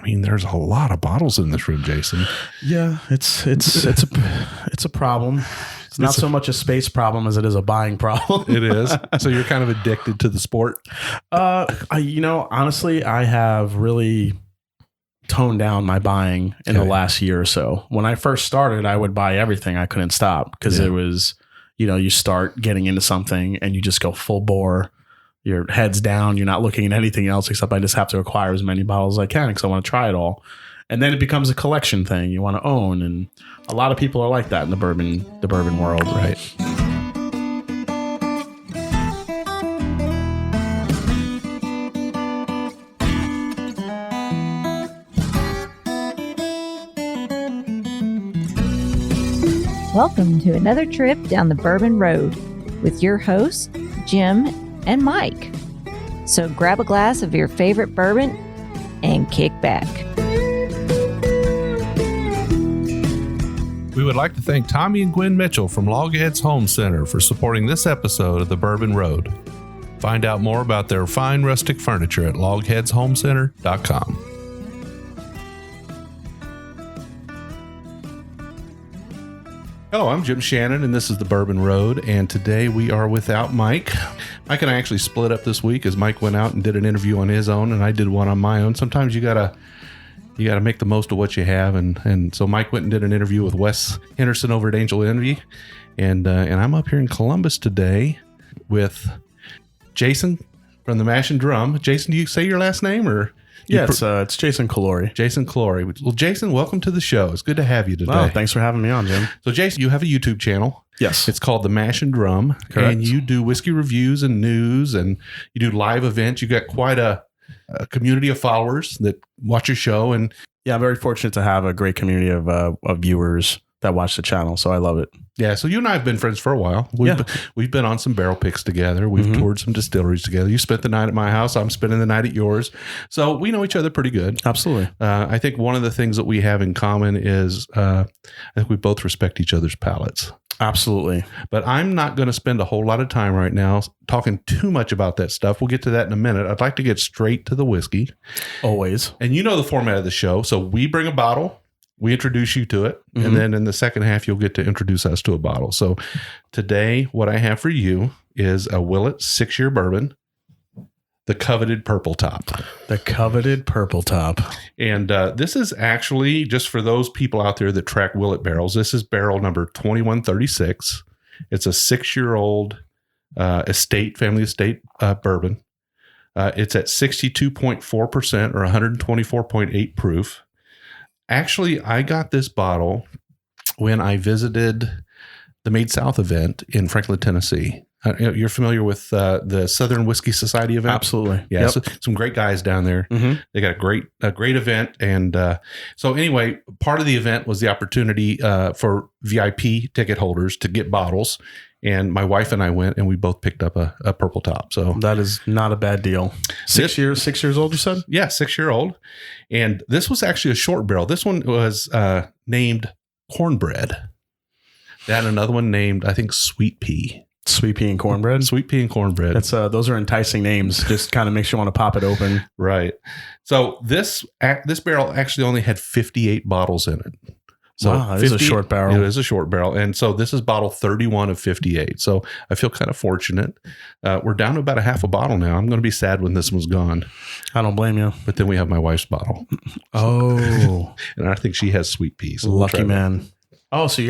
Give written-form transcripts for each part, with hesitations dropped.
I mean, there's a lot of bottles in this room, Jason. Yeah, it's a problem. It's not so much a space problem as it is a buying problem. It is. So you're kind of addicted to the sport. Honestly, I have really toned down my buying in the last year or so. When I first started, I would buy everything. I couldn't stop because it was, you start getting into something and you just go full bore. Your head's down. You're not looking at anything else except I just have to acquire as many bottles as I can because I want to try it all. And then it becomes a collection thing you want to own. And a lot of people are like that in the bourbon world. Right. Welcome to another trip down the Bourbon Road with your hosts, Jim and Mike. So grab a glass of your favorite bourbon and kick back. We would like to thank Tommy and Gwen Mitchell from Logheads Home Center for supporting this episode of the Bourbon Road. Find out more about their fine rustic furniture at logheadshomecenter.com. Hello, I'm Jim Shannon, and this is the Bourbon Road, and today we are without Mike. Mike and I actually split up this week as Mike went out and did an interview on his own, and I did one on my own. Sometimes you gotta make the most of what you have, and so Mike went and did an interview with Wes Henderson over at Angel Envy, and I'm up here in Columbus today with Jason from the Mash and Drum. Jason, do you say your last name or? Yeah, it's Jason Calori. Jason Calori. Well, Jason, welcome to the show. It's good to have you today. Oh, thanks for having me on, Jim. So, Jason, you have a YouTube channel. Yes. It's called The Mash and Drum. Correct. And you do whiskey reviews and news, and you do live events. You got quite a community of followers that watch your show. And yeah, I'm very fortunate to have a great community of viewers that watch the channel. So I love it. Yeah, so you and I have been friends for a while. We've been on some barrel picks together. We've toured some distilleries together. You spent the night at my house. I'm spending the night at yours. So we know each other pretty good. Absolutely. I think one of the things that we have in common is I think we both respect each other's palates. Absolutely. But I'm not going to spend a whole lot of time right now talking too much about that stuff. We'll get to that in a minute. I'd like to get straight to the whiskey. Always. And you know the format of the show. So we bring a bottle. We introduce you to it, and then in the second half, you'll get to introduce us to a bottle. So today, what I have for you is a Willett 6-year bourbon, the coveted Purple Top. The coveted Purple Top. And this is actually, just for those people out there that track Willett barrels, this is barrel number 2136. It's a 6-year-old family estate bourbon. It's at 62.4% or 124.8 proof. Actually, I got this bottle when I visited the Made South event in Franklin, Tennessee. You're familiar with the Southern Whiskey Society event? Absolutely. Yeah, so some great guys down there. They got a great event. And so anyway, part of the event was the opportunity for VIP ticket holders to get bottles. And my wife and I went, and we both picked up a Purple Top. So that is not a bad deal. 6 years old, you said? Yeah, 6-year-old. And this was actually a short barrel. This one was named Cornbread. They had another one named, I think, Sweet Pea. Sweet Pea and Cornbread? Sweet Pea and Cornbread. That's those are enticing names. Just kind of makes you want to pop it open. Right. So this barrel actually only had 58 bottles in it. So wow, it is a short barrel. It is a short barrel. And so this is bottle 31 of 58. So I feel kind of fortunate. We're down to about a half a bottle now. I'm going to be sad when this one's gone. I don't blame you. But then we have my wife's bottle. Oh. And I think she has Sweet Pea. So lucky man. Oh, so you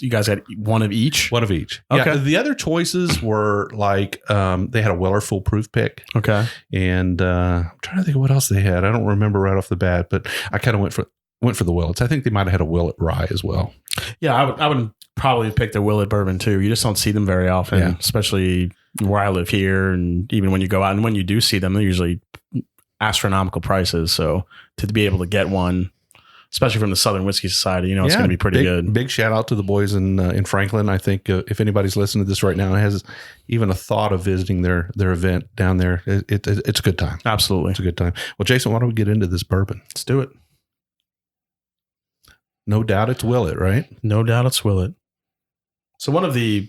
guys had one of each? One of each. Okay. Yeah, the other choices were like they had a Weller foolproof pick. Okay. And I'm trying to think of what else they had. I don't remember right off the bat, but I kind of went for the Willets. I think they might have had a Willet rye as well. Yeah, I would probably pick the Willet bourbon too. You just don't see them very often, especially where I live here, and even when you go out. And when you do see them, they're usually astronomical prices. So to be able to get one, especially from the Southern Whiskey Society, it's going to be pretty good. Big shout out to the boys in Franklin. I think if anybody's listening to this right now and has even a thought of visiting their event down there, it's a good time. Absolutely. It's a good time. Well, Jason, why don't we get into this bourbon? Let's do it. No doubt it's Willett, right? No doubt it's Willett. So one of the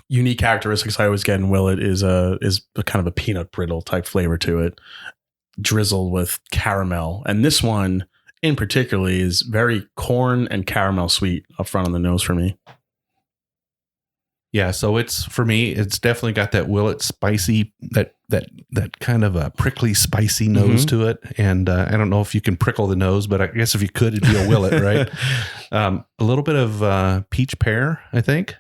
unique characteristics I always get in Willett is a kind of a peanut brittle type flavor to it. drizzled with caramel. And this one in particularly is very corn and caramel sweet up front on the nose for me. Yeah, so for me, it's definitely got that Willet spicy, that kind of a prickly, spicy nose to it. And I don't know if you can prickle the nose, but I guess if you could, it'd be a Willet, right? A little bit of peach pear, I think.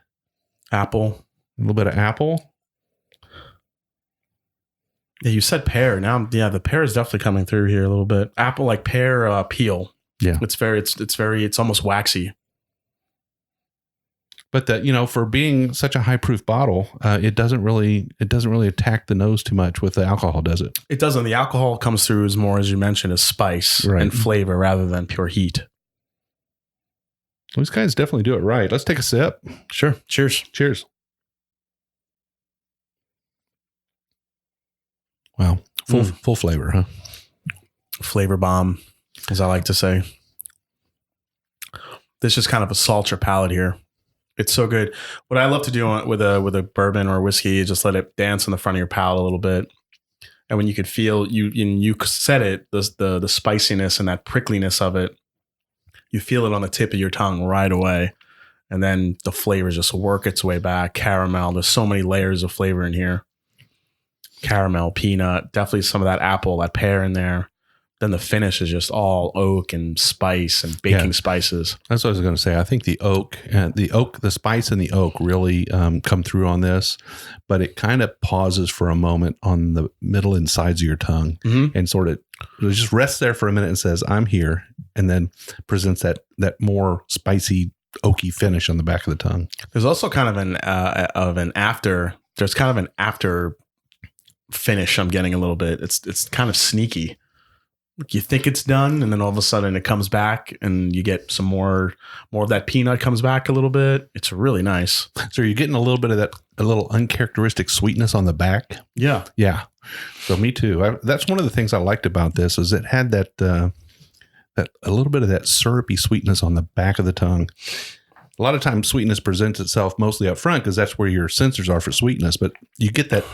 Apple. A little bit of apple. Yeah, you said pear. Now, the pear is definitely coming through here a little bit. Apple, like pear peel. Yeah, it's almost waxy. But that, for being such a high proof bottle, it doesn't really attack the nose too much with the alcohol, does it? It doesn't. The alcohol comes through as more, as you mentioned, as spice and flavor rather than pure heat. These guys definitely do it right. Let's take a sip. Sure. Cheers. Cheers. Wow. Full flavor, huh? Flavor bomb, as I like to say. This is kind of assault your palate here. It's so good. What I love to do with a bourbon or whiskey is just let it dance in the front of your palate a little bit. And when you could feel, you said it, the spiciness and that prickliness of it, you feel it on the tip of your tongue right away. And then the flavors just work its way back. Caramel, there's so many layers of flavor in here. Caramel, peanut, definitely some of that apple, that pear in there. Then the finish is just all oak and spice and baking spices. That's what I was going to say. I think the spice and the oak really come through on this, but it kind of pauses for a moment on the middle and sides of your tongue and sort of just rests there for a minute and says, "I'm here," and then presents that more spicy, oaky finish on the back of the tongue. There's also kind of an after. There's kind of an after finish. I'm getting a little bit. It's kind of sneaky. You think it's done, and then all of a sudden it comes back, and you get some more of that peanut comes back a little bit. It's really nice. So you're getting a little bit of a little uncharacteristic sweetness on the back. Yeah. So me too. That's one of the things I liked about this is it had that a little bit of that syrupy sweetness on the back of the tongue. A lot of times sweetness presents itself mostly up front because that's where your sensors are for sweetness, but you get that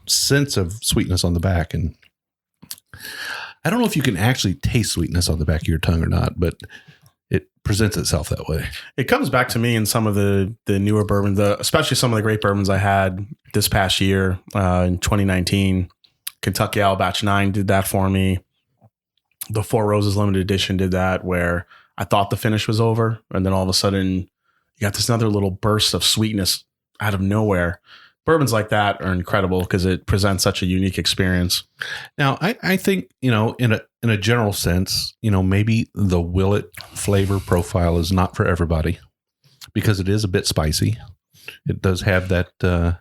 sense of sweetness on the back. And I don't know if you can actually taste sweetness on the back of your tongue or not, but it presents itself that way. It comes back to me in some of the newer bourbons, especially some of the great bourbons I had this past year in 2019. Kentucky Owl Batch 9 did that for me. The Four Roses Limited Edition did that, where I thought the finish was over, and then all of a sudden you got this another little burst of sweetness out of nowhere. Bourbons like that are incredible because it presents such a unique experience. Now, I think, in a general sense, maybe the Willet flavor profile is not for everybody because it is a bit spicy. It does have that, that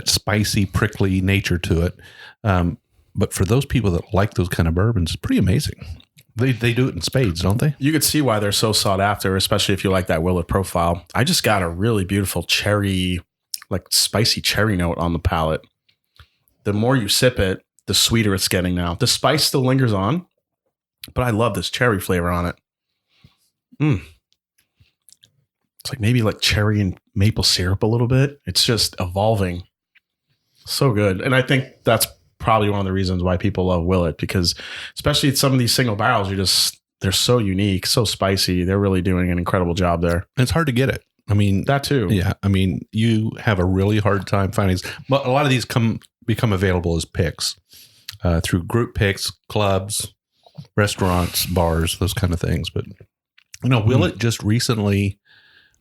spicy, prickly nature to it. But for those people that like those kind of bourbons, it's pretty amazing. They do it in spades, don't they? You could see why they're so sought after, especially if you like that Willet profile. I just got a really beautiful cherry, like spicy cherry note on the palate. The more you sip it, the sweeter it's getting now. The spice still lingers on, but I love this cherry flavor on it. It's like maybe like cherry and maple syrup a little bit. It's just evolving. So good. And I think that's probably one of the reasons why people love Willet, because especially some of these single barrels, they're so unique, so spicy. They're really doing an incredible job there. And it's hard to get it. I mean, that too. Yeah. I mean, you have a really hard time finding, but a lot of these become available as picks through group picks, clubs, restaurants, bars, those kind of things. But Willet just recently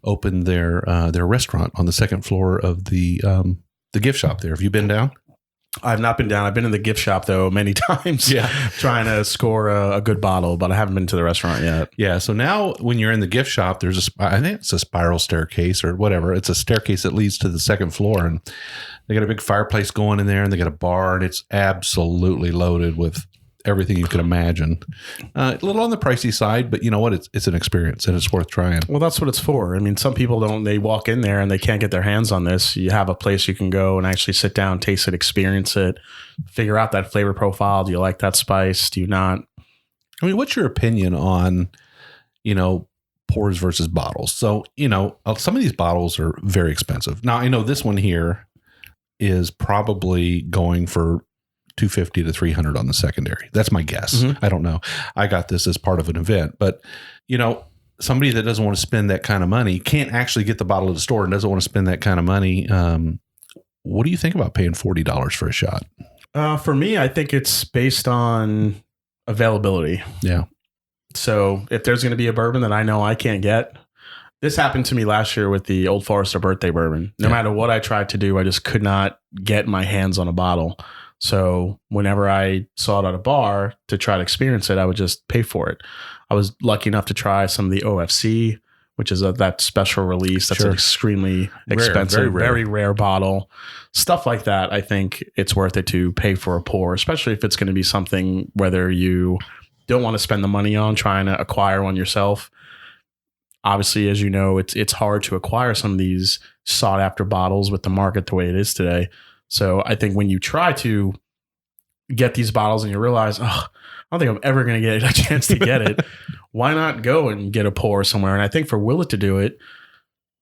opened their restaurant on the second floor of the gift shop there. Have you been down? I've not been down. I've been in the gift shop though many times. Yeah, trying to score a good bottle, but I haven't been to the restaurant yet. Yeah. So now when you're in the gift shop, there's I think it's a spiral staircase or whatever. It's a staircase that leads to the second floor, and they got a big fireplace going in there, and they got a bar, and it's absolutely loaded with everything you could imagine. A little on the pricey side, but you know what? It's an experience and it's worth trying. Well, that's what it's for. I mean, some people they walk in there and they can't get their hands on this. You have a place you can go and actually sit down, taste it, experience it, figure out that flavor profile. Do you like that spice? Do you not? I mean, what's your opinion on, pours versus bottles? So, some of these bottles are very expensive. Now, I know this one here is probably going for $250 to $300 on the secondary. That's my guess. I don't know. I got this as part of an event, but somebody that doesn't want to spend that kind of money can't actually get the bottle at the store and doesn't want to spend that kind of money. What do you think about paying $40 for a shot? For me, I think it's based on availability. Yeah. So if there's going to be a bourbon that I know I can't get, this happened to me last year with the Old Forester birthday bourbon. No matter what I tried to do, I just could not get my hands on a bottle. So whenever I saw it at a bar to try to experience it, I would just pay for it. I was lucky enough to try some of the OFC, which is that special release. That's an extremely expensive, very rare bottle. Stuff like that. I think it's worth it to pay for a pour, especially if it's going to be something whether you don't want to spend the money on trying to acquire one yourself. Obviously, as you know, it's hard to acquire some of these sought after bottles with the market the way it is today. So I think when you try to get these bottles and you realize, I don't think I'm ever going to get a chance to get it, why not go and get a pour somewhere? And I think for Willet to do it,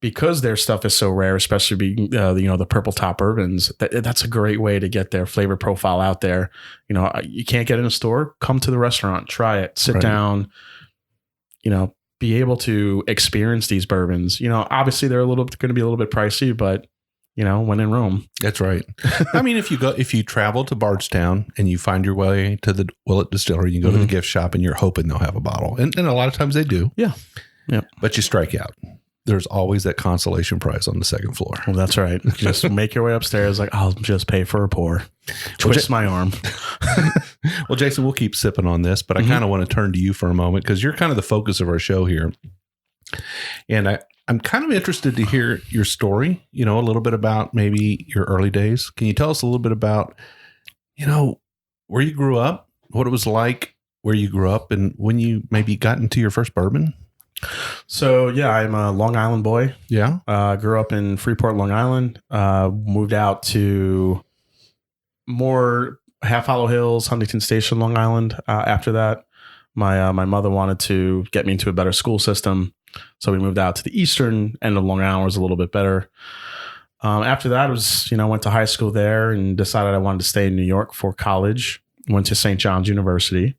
because their stuff is so rare, especially being the purple top bourbons, that's a great way to get their flavor profile out there. You can't get it in a store, come to the restaurant, try it, sit down, be able to experience these bourbons. Obviously they're going to be a little bit pricey, but when in Rome. That's right. I mean, if you travel to Bardstown and you find your way to the Willet Distillery, you go to the gift shop and you're hoping they'll have a bottle. And a lot of times they do. Yeah. Yeah. But you strike out. There's always that consolation prize on the second floor. Well, that's right. Just make your way upstairs. Like, I'll just pay for a pour. Twist my arm. Well, Jason, we'll keep sipping on this, but I kind of want to turn to you for a moment because you're kind of the focus of our show here. And I'm kind of interested to hear your story, a little bit about maybe your early days. Can you tell us a little bit about, where you grew up, what it was like, where you grew up, and when you maybe got into your first bourbon? So, yeah, I'm a Long Island boy. Yeah. Grew up in Freeport, Long Island. Moved out to more Half Hollow Hills, Huntington Station, Long Island. After that, my mother wanted to get me into a better school system. So we moved out to the eastern end of Long Island, was a little bit better. After that, went to high school there and decided I wanted to stay in New York for college. Went to St. John's University.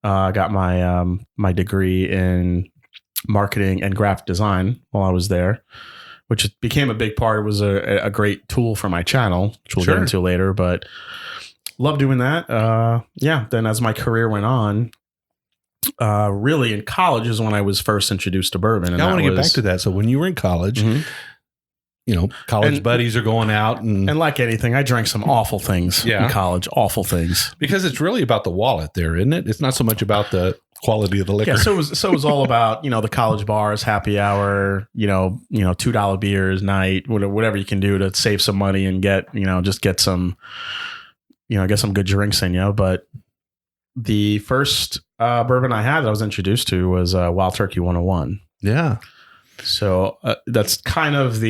Got my degree in marketing and graphic design while I was there, which became a big part. It was a great tool for my channel, which we'll get into later, but love doing that. Then as my career went on, really in college is when I was first introduced to bourbon. And I want to get back to that. So when you were in college, college buddies are going out and like anything, I drank some awful things in college, awful things. Because it's really about the wallet there, isn't it? It's not so much about the quality of the liquor. Yeah, so it was all about, the college bars, happy hour, $2 beers night, whatever you can do to save some money and get some good drinks in you. But the first bourbon I had that I was introduced to was Wild Turkey 101. Yeah. So that's kind of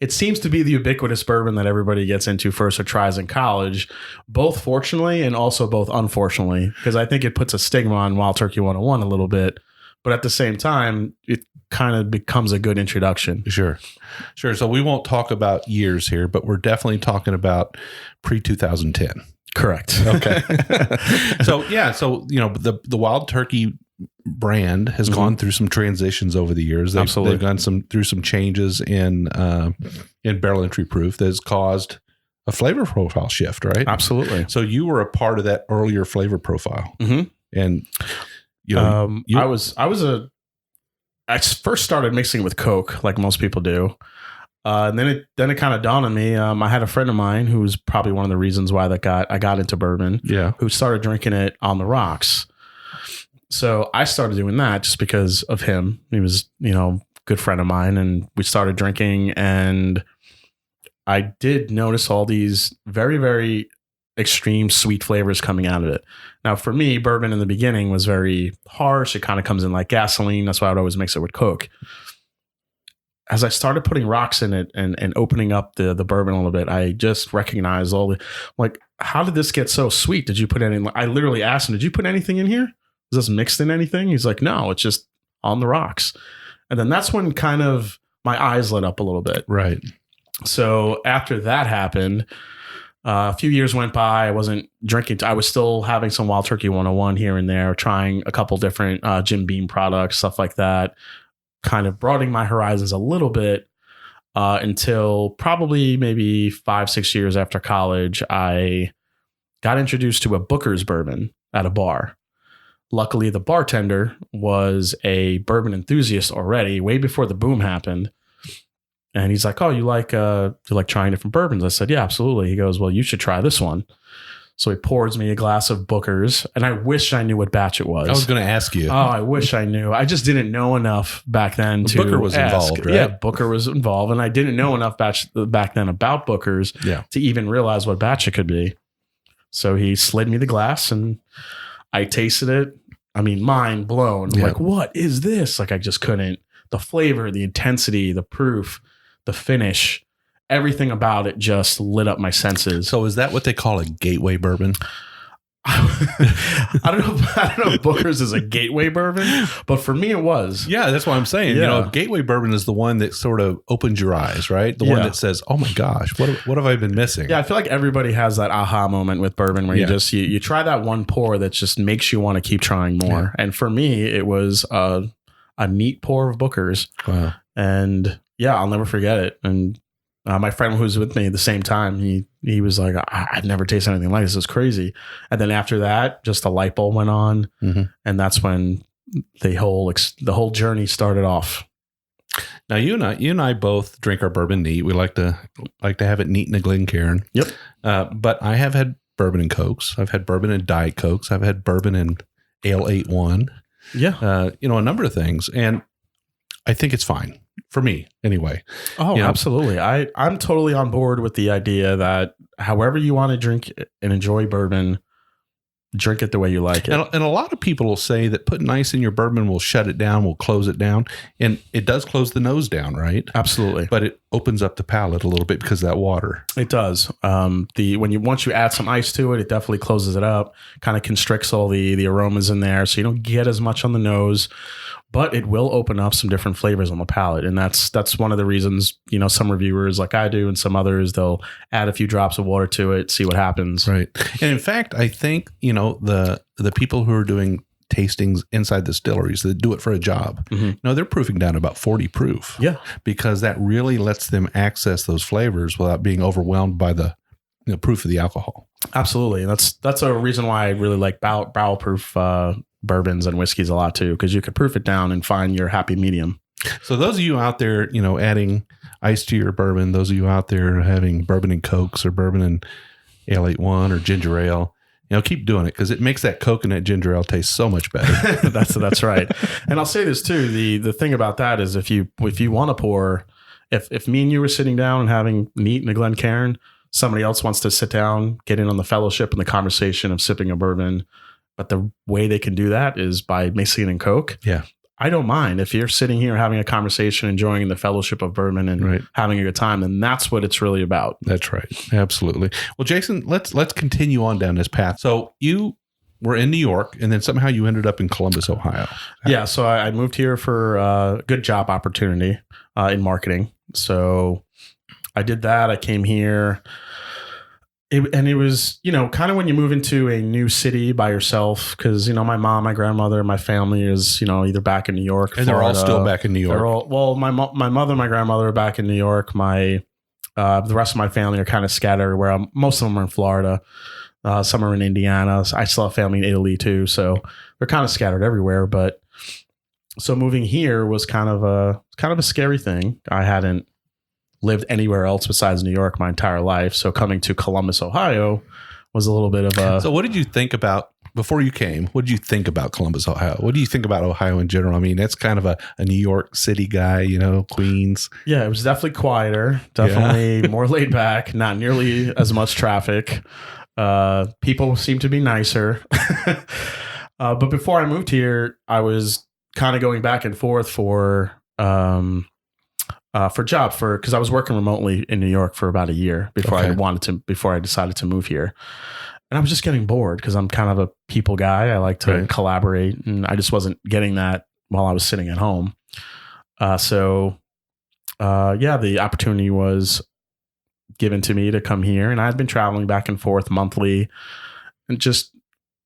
it seems to be the ubiquitous bourbon that everybody gets into first or tries in college, both fortunately and also both unfortunately, because I think it puts a stigma on Wild Turkey 101 a little bit. But at the same time, it kind of becomes a good introduction. Sure. So we won't talk about years here, but we're definitely talking about pre-2010. Correct. Okay. So the Wild Turkey brand has gone through some transitions over the years. They've gone through some changes in barrel entry proof that has caused a flavor profile shift, right? Absolutely. So you were a part of that earlier flavor profile, and I first started mixing with Coke, like most people do. And then it kind of dawned on me. I had a friend of mine who was probably one of the reasons why I got into bourbon. Yeah. Who started drinking it on the rocks. So I started doing that just because of him. He was, a good friend of mine, and we started drinking, and I did notice all these very, very extreme sweet flavors coming out of it. Now, for me, bourbon in the beginning was very harsh. It kind of comes in like gasoline. That's why I would always mix it with Coke. As I started putting rocks in it and opening up the bourbon a little bit, I just recognized how did this get so sweet? Did you put any? I literally asked him, did you put anything in here? Is this mixed in anything? He's like, no, it's just on the rocks. And then that's when kind of my eyes lit up a little bit. Right. So after that happened, A few years went by. I wasn't drinking. I was still having some Wild Turkey 101 here and there, trying a couple different Jim Beam products, stuff like that, kind of broadening my horizons a little bit until probably maybe 5-6 years after college, I got introduced to a Booker's bourbon at a bar. Luckily, the bartender was a bourbon enthusiast already, way before the boom happened. And he's like, "Oh, you like trying different bourbons?" I said, "Yeah, absolutely." He goes, "Well, you should try this one." So he pours me a glass of Booker's, and I wish I knew what batch it was. I was going to ask you. Oh, I wish I knew. I just didn't know enough back then to Booker was ask. involved, right? Yeah, Booker was involved, and I didn't know enough back then about Booker's to even realize what batch it could be. So he slid me the glass, and I tasted it. I mean, mind blown. I'm like, what is this? Like, I just couldn't. The flavor, the intensity, the proof, the finish, everything about it just lit up my senses. So is that what they call a gateway bourbon? I don't know if Booker's is a gateway bourbon, but for me it was. Yeah, that's what I'm saying. Yeah. You know, gateway bourbon is the one that sort of opens your eyes, right? The one that says, "Oh my gosh, what have I been missing?" Yeah, I feel like everybody has that aha moment with bourbon where you try that one pour that just makes you want to keep trying more. Yeah. And for me, it was a neat pour of Booker's. Wow. And yeah, I'll never forget it. And my friend who was with me at the same time, he was like, "I've never tasted anything like this. It's crazy." And then after that, just a light bulb went on, and that's when the whole journey started off. Now you and I both drink our bourbon neat. We like to have it neat in a Glencairn. Yep. But I have had bourbon and Cokes. I've had bourbon and Diet Cokes. I've had bourbon and Ale 8-1. Yeah. A number of things, and I think it's fine. For me, anyway. Oh, absolutely. I'm totally on board with the idea that however you want to drink and enjoy bourbon, drink it the way you like it. And a lot of people will say that putting ice in your bourbon will shut it down, will close it down. And it does close the nose down, right? Absolutely. But it opens up the palate a little bit because of that water. It does. Once you add some ice to it, it definitely closes it up, kind of constricts all the aromas in there. So you don't get as much on the nose. But it will open up some different flavors on the palate. And that's one of the reasons, some reviewers like I do and some others, they'll add a few drops of water to it, see what happens. Right. And in fact, I think, the people who are doing tastings inside distilleries that do it for a job, they're proofing down about 40 proof. Yeah. Because that really lets them access those flavors without being overwhelmed by the proof of the alcohol. Absolutely. And that's a reason why I really like barrel proof bourbons and whiskeys a lot too, because you could proof it down and find your happy medium. So those of you out there, adding ice to your bourbon, those of you out there having bourbon and Cokes or bourbon and Ale 8-1 or ginger ale, keep doing it because it makes that coconut ginger ale taste so much better. That's right. And I'll say this too. The thing about that is if you want to pour, if me and you were sitting down and having neat in a Glencairn, somebody else wants to sit down, get in on the fellowship and the conversation of sipping a bourbon. But the way they can do that is by mixing it in Coke. Yeah. I don't mind. If you're sitting here having a conversation, enjoying the fellowship of bourbon and having a good time, then that's what it's really about. That's right. Absolutely. Well, Jason, let's continue on down this path. So you were in New York and then somehow you ended up in Columbus, Ohio. Yeah. So I moved here for a good job opportunity in marketing. So I did that. I came here. It was, kind of when you move into a new city by yourself, because, my mom, my grandmother, my family is, either back in New York. And Florida. They're all still back in New York. My mother and my grandmother are back in New York. The rest of my family are kind of scattered where most of them are in Florida. Some are in Indiana. I still have family in Italy too. So they're kind of scattered everywhere. But so moving here was kind of a scary thing. I hadn't lived anywhere else besides New York my entire life. So coming to Columbus, Ohio was a little bit of a... So what did you think about, before you came, what did you think about Columbus, Ohio? What do you think about Ohio in general? I mean, that's kind of a New York City guy, Queens. Yeah, it was definitely quieter, definitely more laid back, not nearly as much traffic. People seem to be nicer. But before I moved here, I was kind of going back and forth for because I was working remotely in New York for about a year before I decided to move here. And I was just getting bored because I'm kind of a people guy. I like to collaborate, and I just wasn't getting that while I was sitting at home. The opportunity was given to me to come here. And I'd been traveling back and forth monthly and just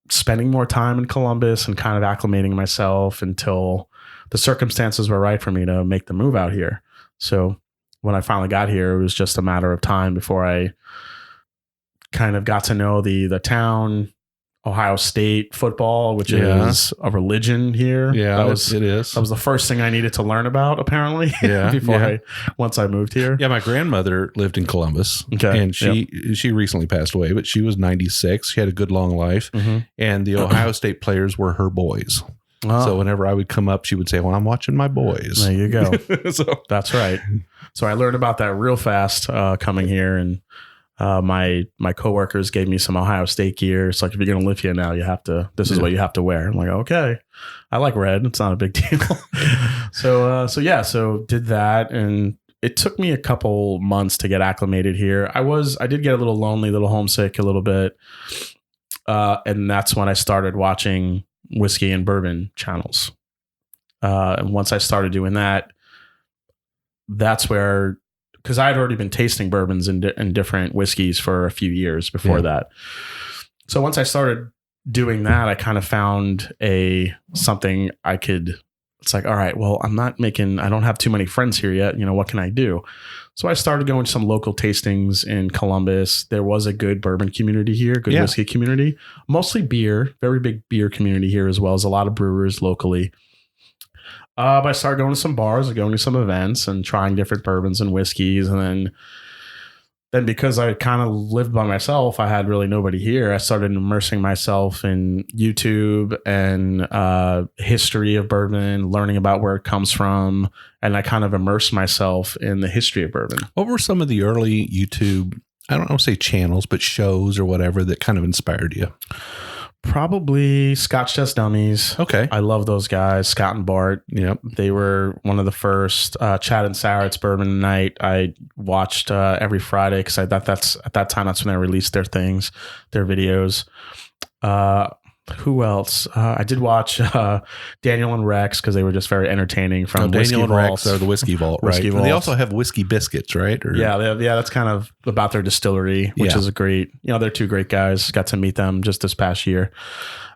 spending more time in Columbus and kind of acclimating myself until the circumstances were right for me to make the move out here. So when I finally got here, it was just a matter of time before I kind of got to know the town, Ohio State football, which is a religion here. Yeah, it is. That was the first thing I needed to learn about, apparently. Once I moved here. Yeah, my grandmother lived in Columbus, and she recently passed away, but she was 96. She had a good long life, and the Ohio State players were her boys. Oh. So whenever I would come up, she would say, "Well, I'm watching my boys." There you go. That's right. So I learned about that real fast coming here, and my coworkers gave me some Ohio State gear. It's like, if you're going to live here now, this is what you have to wear. I'm like, okay, I like red. It's not a big deal. So did that. And it took me a couple months to get acclimated here. I did get a little lonely, a little homesick a little bit. And that's when I started watching whiskey and bourbon channels. And once I started doing that, that's where, because I had already been tasting bourbons and different whiskeys for a few years before that. So once I started doing that, I kind of found something I could, it's like, all right, well, I don't have too many friends here yet. What can I do? So I started going to some local tastings in Columbus. There was a good bourbon community here, good whiskey community, mostly beer, very big beer community here, as well as a lot of brewers locally. But I started going to some bars and going to some events and trying different bourbons and whiskeys. And then because I kind of lived by myself, I had really nobody here. I started immersing myself in YouTube and history of bourbon, learning about where it comes from. And I kind of immersed myself in the history of bourbon. What were some of the early YouTube, I don't know, say channels, but shows or whatever that kind of inspired you? Probably Scotch Test Dummies. Okay. I love those guys. Scott and Bart. Yep. They were one of the first. Chad and Sarah, it's Bourbon Night. I watched every Friday because I thought at that time, that's when they released their videos. Who else? I did watch Daniel and Rex because they were just very entertaining from Whiskey Daniel and Vault. Rex are the Whiskey Vault, right? Whiskey Vault. They also have Whiskey Biscuits, right? That's kind of about their distillery, which is a great, they're two great guys. Got to meet them just this past year.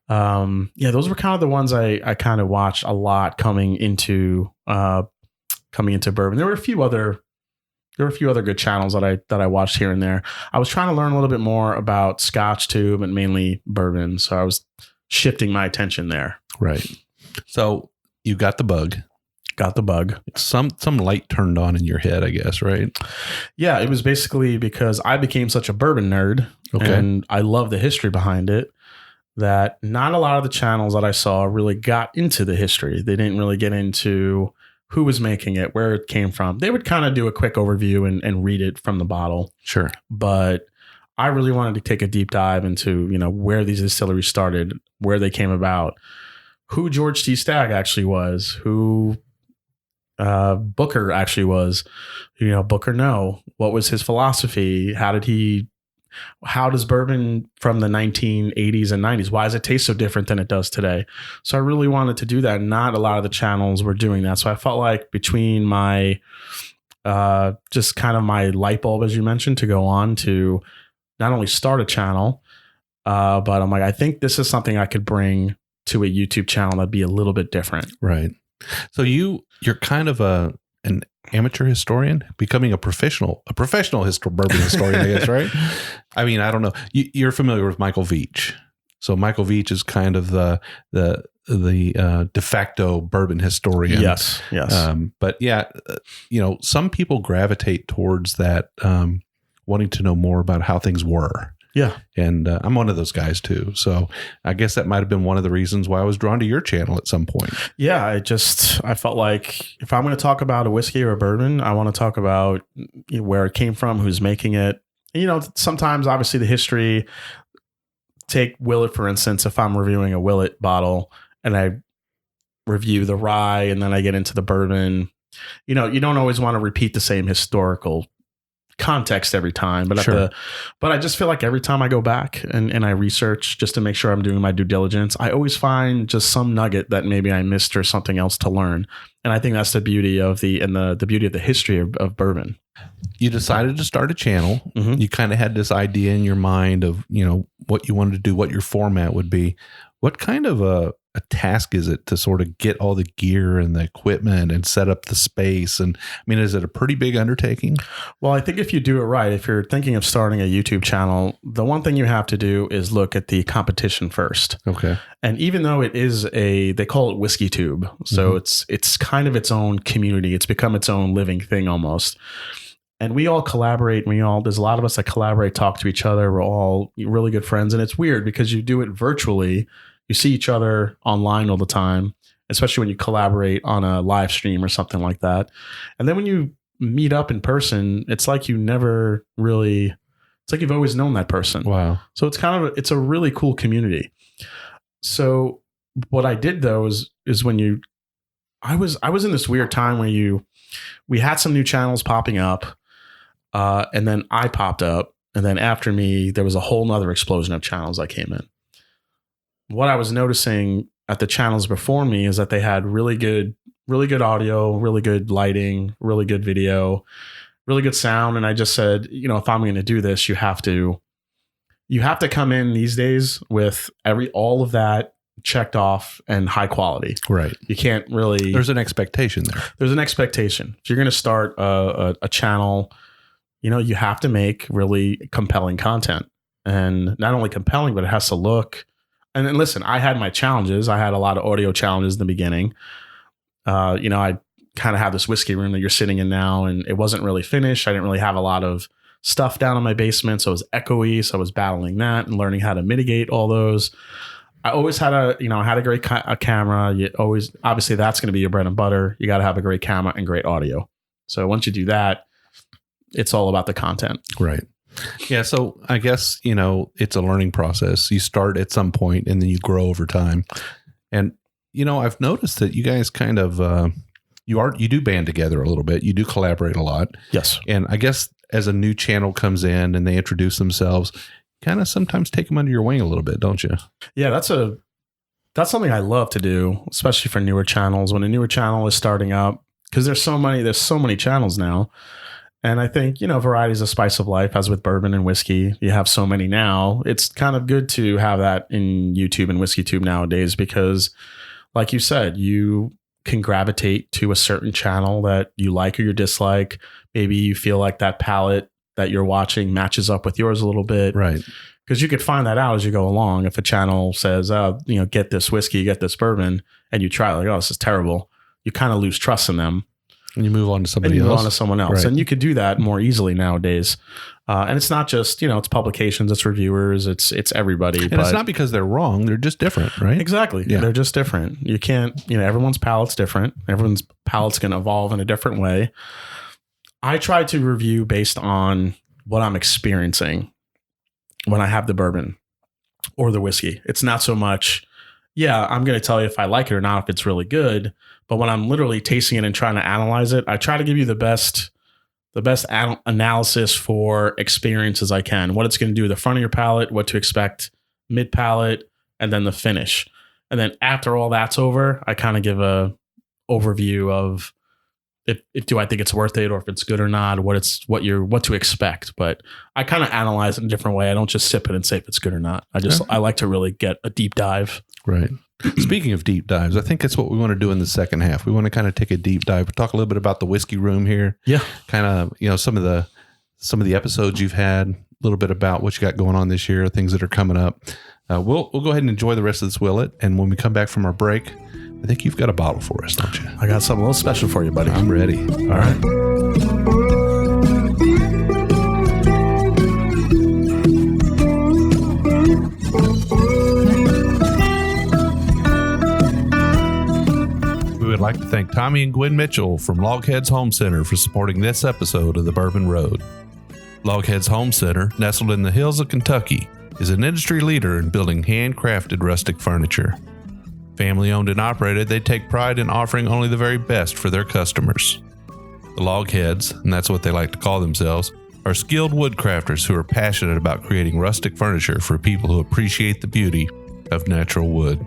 Those were kind of the ones I kind of watched a lot coming into bourbon. There were a few other good channels that I watched here and there. I was trying to learn a little bit more about Scotch too, but mainly bourbon. So I was shifting my attention there. Right. So you got the bug. Some light turned on in your head, I guess, right? Yeah, it was basically because I became such a bourbon nerd, and I love the history behind it, that not a lot of the channels that I saw really got into the history. They didn't really get into who was making it, where it came from. They would kind of do a quick overview and read it from the bottle. Sure. But I really wanted to take a deep dive into, where these distilleries started, where they came about, who George T. Stagg actually was, who Booker actually was, Booker No, what was his philosophy? How does bourbon from the 1980s and 90s, why does it taste so different than it does today? So I really wanted to do that. Not a lot of the channels were doing that. So I felt like between my, just kind of my light bulb, as you mentioned, to go on to not only start a channel, but I'm like, I think this is something I could bring to a YouTube channel that'd be a little bit different. Right. So you're kind of an amateur historian becoming a professional bourbon historian, I guess, right? I mean, I don't know. You're familiar with Michael Veach. So Michael Veach is kind of the de facto bourbon historian. Yes. But some people gravitate towards that, wanting to know more about how things were. Yeah. And I'm one of those guys too. So I guess that might have been one of the reasons why I was drawn to your channel at some point. Yeah. I felt like if I'm going to talk about a whiskey or a bourbon, I want to talk about where it came from, who's making it. Sometimes obviously the history, take Willet, for instance, if I'm reviewing a Willet bottle and I review the rye and then I get into the bourbon, you don't always want to repeat the same historical context every time, but but I just feel like every time I go back and I research just to make sure I'm doing my due diligence, I always find just some nugget that maybe I missed or something else to learn. And I think that's the beauty of the beauty of the history of bourbon. You decided to start a channel. Mhm. You kind of had this idea in your mind of, what you wanted to do, what your format would be. What kind of a task is it to sort of get all the gear and the equipment and set up the space? And I mean, is it a pretty big undertaking? Well, I think if you do it right, if you're thinking of starting a YouTube channel, the one thing you have to do is look at the competition first. Okay. And even though it is they call it Whiskey Tube. So it's kind of its own community. It's become its own living thing almost. And we all collaborate. There's a lot of us that collaborate, talk to each other. We're all really good friends. And it's weird because you do it virtually. You see each other online all the time, especially when you collaborate on a live stream or something like that. And then when you meet up in person, it's like you've always known that person. Wow. So it's a really cool community. So what I did though is when I was in this weird time where we had some new channels popping up. And then I popped up, and then after me, there was a whole nother explosion of channels that came in. What I was noticing at the channels before me is that they had really good audio, really good lighting, really good video, really good sound. And I just said, if I'm going to do this, you have to come in these days with all of that checked off and high quality. Right. You can't really. There's an expectation there. There's an expectation. If you're going to start a channel, you have to make really compelling content, and not only compelling, but it has to look. And then listen, I had my challenges. I had a lot of audio challenges in the beginning. I kind of have this whiskey room that you're sitting in now, and it wasn't really finished. I didn't really have a lot of stuff down in my basement, so it was echoey. So I was battling that and learning how to mitigate all those. I always had a great camera. Obviously that's going to be your bread and butter. You got to have a great camera and great audio. So once you do that, it's all about the content. Right. Yeah. So I guess, it's a learning process. You start at some point and then you grow over time. And, I've noticed that you guys kind of, you do band together a little bit. You do collaborate a lot. Yes. And I guess as a new channel comes in and they introduce themselves, kind of sometimes take them under your wing a little bit, don't you? Yeah. That's something I love to do, especially for newer channels. When a newer channel is starting up, because there's so many channels now. And I think, variety is a spice of life, as with bourbon and whiskey. You have so many now. It's kind of good to have that in YouTube and Whiskey Tube nowadays because, like you said, you can gravitate to a certain channel that you like or you dislike. Maybe you feel like that palette that you're watching matches up with yours a little bit. Right. Because you could find that out as you go along. If a channel says, get this whiskey, get this bourbon, and you try this is terrible, you kind of lose trust in them. And you move on to somebody else. Move on to someone else. Right. And you could do that more easily nowadays. And it's not just, it's publications, it's reviewers, it's everybody. And it's not because they're wrong. They're just different, right? Exactly. Yeah. They're just different. You can't, everyone's palate's different. Everyone's palate's going to evolve in a different way. I try to review based on what I'm experiencing when I have the bourbon or the whiskey. It's not so much, I'm going to tell you if I like it or not, if it's really good. But when I'm literally tasting it and trying to analyze it, I try to give you the best analysis for experience as I can. What it's going to do to the front of your palate, what to expect mid palate, and then the finish. And then after all that's over, I kind of give a overview of if do I think it's worth it or if it's good or not, what to expect. But I kind of analyze it in a different way. I don't just sip it and say if it's good or not. I like to really get a deep dive. Right. Speaking of deep dives, I think that's what we want to do in the second half. We want to kind of take a deep dive, talk a little bit about the whiskey room here. Yeah. Kind of, some of the episodes you've had, a little bit about what you got going on this year, things that are coming up. We'll go ahead and enjoy the rest of this Willet. And when we come back from our break, I think you've got a bottle for us, don't you? I got something a little special for you, buddy. I'm ready. All right. We would like to thank Tommy and Gwen Mitchell from Logheads Home Center for supporting this episode of The Bourbon Road. Logheads Home Center, nestled in the hills of Kentucky, is an industry leader in building handcrafted rustic furniture. Family owned and operated, they take pride in offering only the very best for their customers. The Logheads, and that's what they like to call themselves, are skilled woodcrafters who are passionate about creating rustic furniture for people who appreciate the beauty of natural wood.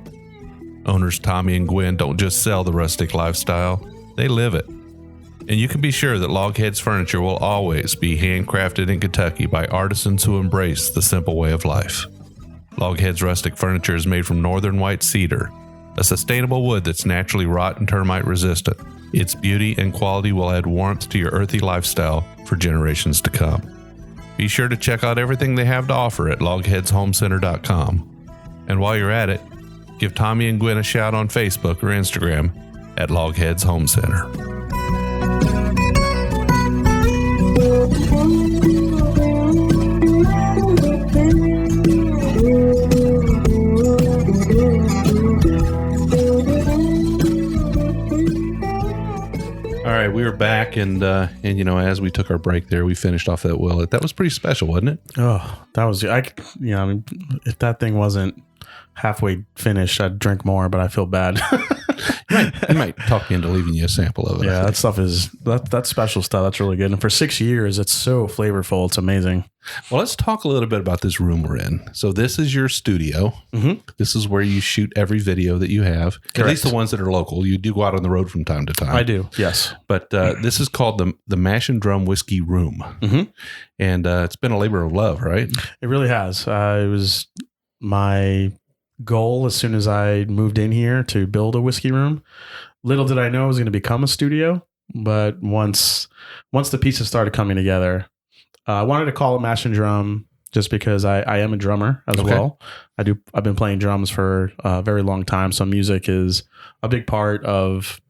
Owners Tommy and Gwen don't just sell the rustic lifestyle, they live it. And you can be sure that Logheads Furniture will always be handcrafted in Kentucky by artisans who embrace the simple way of life. Logheads Rustic Furniture is made from northern white cedar, a sustainable wood that's naturally rot and termite resistant. Its beauty and quality will add warmth to your earthy lifestyle for generations to come. Be sure to check out everything they have to offer at logheadshomecenter.com. And while you're at it, give Tommy and Gwen a shout on Facebook or Instagram at Logheads Home Center. All right, we were back, and you know, as we took our break there, we finished off that willet. That was pretty special, wasn't it? Oh, that was I mean, if that thing wasn't halfway finished, I'd drink more, but I feel bad. You might talk me into leaving you a sample of it. Yeah, that stuff is that's special stuff. That's really good. And for 6 years, it's so flavorful. It's amazing. Well, let's talk a little bit about this room we're in. So this is your studio. Mm-hmm. This is where you shoot every video that you have. Correct. At least the ones that are local. You do go out on the road from time to time. I do, yes. But this is called the Mash and Drum Whiskey Room. Mm-hmm. And it's been a labor of love, right? It really has. It was my goal as soon as I moved in here to build a whiskey room. Little did I know it was going to become a studio, but once the pieces started coming together, I wanted to call it Mash and Drum just because I am a drummer as well. I've been playing drums for a very long time, so music is a big part of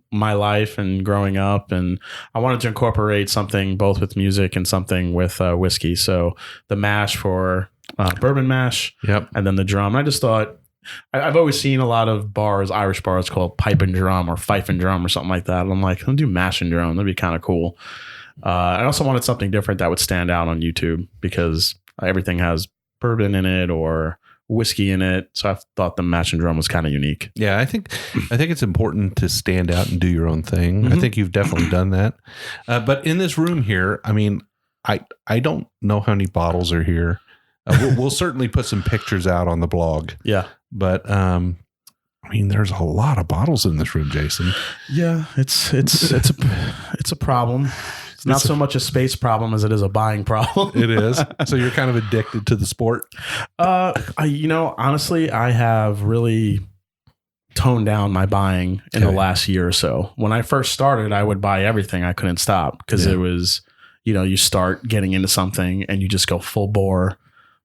my life and growing up, and I wanted to incorporate something both with music and something with whiskey. So the mash for bourbon mash, yep, and then the drum. I just thought I've always seen a lot of bars, Irish bars, called pipe and drum or fife and drum or something like that. And I'm like, I'll do mash and drum. That'd be kind of cool. I also wanted something different that would stand out on YouTube because everything has bourbon in it or whiskey in it. So I thought the mash and drum was kind of unique. Yeah, I think it's important to stand out and do your own thing. Mm-hmm. I think you've definitely done that. But in this room here, I mean, I don't know how many bottles are here. We'll certainly put some pictures out on the blog. Yeah. But I mean, there's a lot of bottles in this room, Jason. Yeah, it's a problem. It's not so much a space problem as it is a buying problem. It is. So you're kind of addicted to the sport. Honestly, I have really toned down my buying in the last year or so. When I first started, I would buy everything. I couldn't stop because it was, you start getting into something and you just go full bore.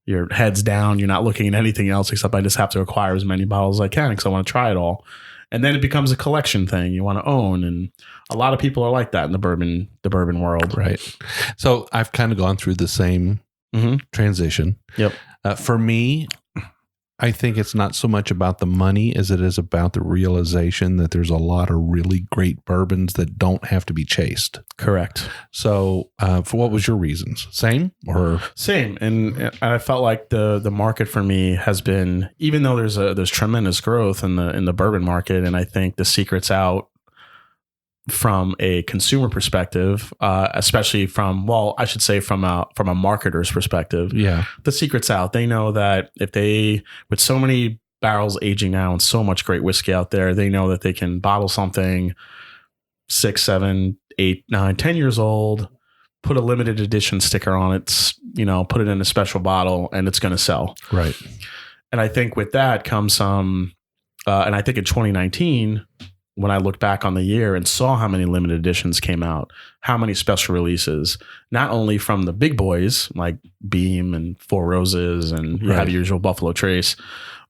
Your head's down. You're not looking at anything else except I just have to acquire as many bottles as I can because I want to try it all. And then it becomes a collection thing you want to own. And a lot of people are like that in the bourbon world. Right. So I've kind of gone through the same transition. Yep. For me, I think it's not so much about the money as it is about the realization that there's a lot of really great bourbons that don't have to be chased. Correct. So for what was your reasons? Same or same? And I felt like the market for me has been, even though there's tremendous growth in the bourbon market, and I think the secret's out from a consumer perspective, especially from a marketer's perspective. Yeah. The secret's out. They know that with so many barrels aging now and so much great whiskey out there, they know that they can bottle something 6, 7, 8, 9, 10 years old, put a limited edition sticker on it, put it in a special bottle, and it's going to sell. Right. And I think with that comes some, and I think in 2019, when I look back on the year and saw how many limited editions came out, how many special releases, not only from the big boys like Beam and Four Roses and you have the usual Buffalo Trace,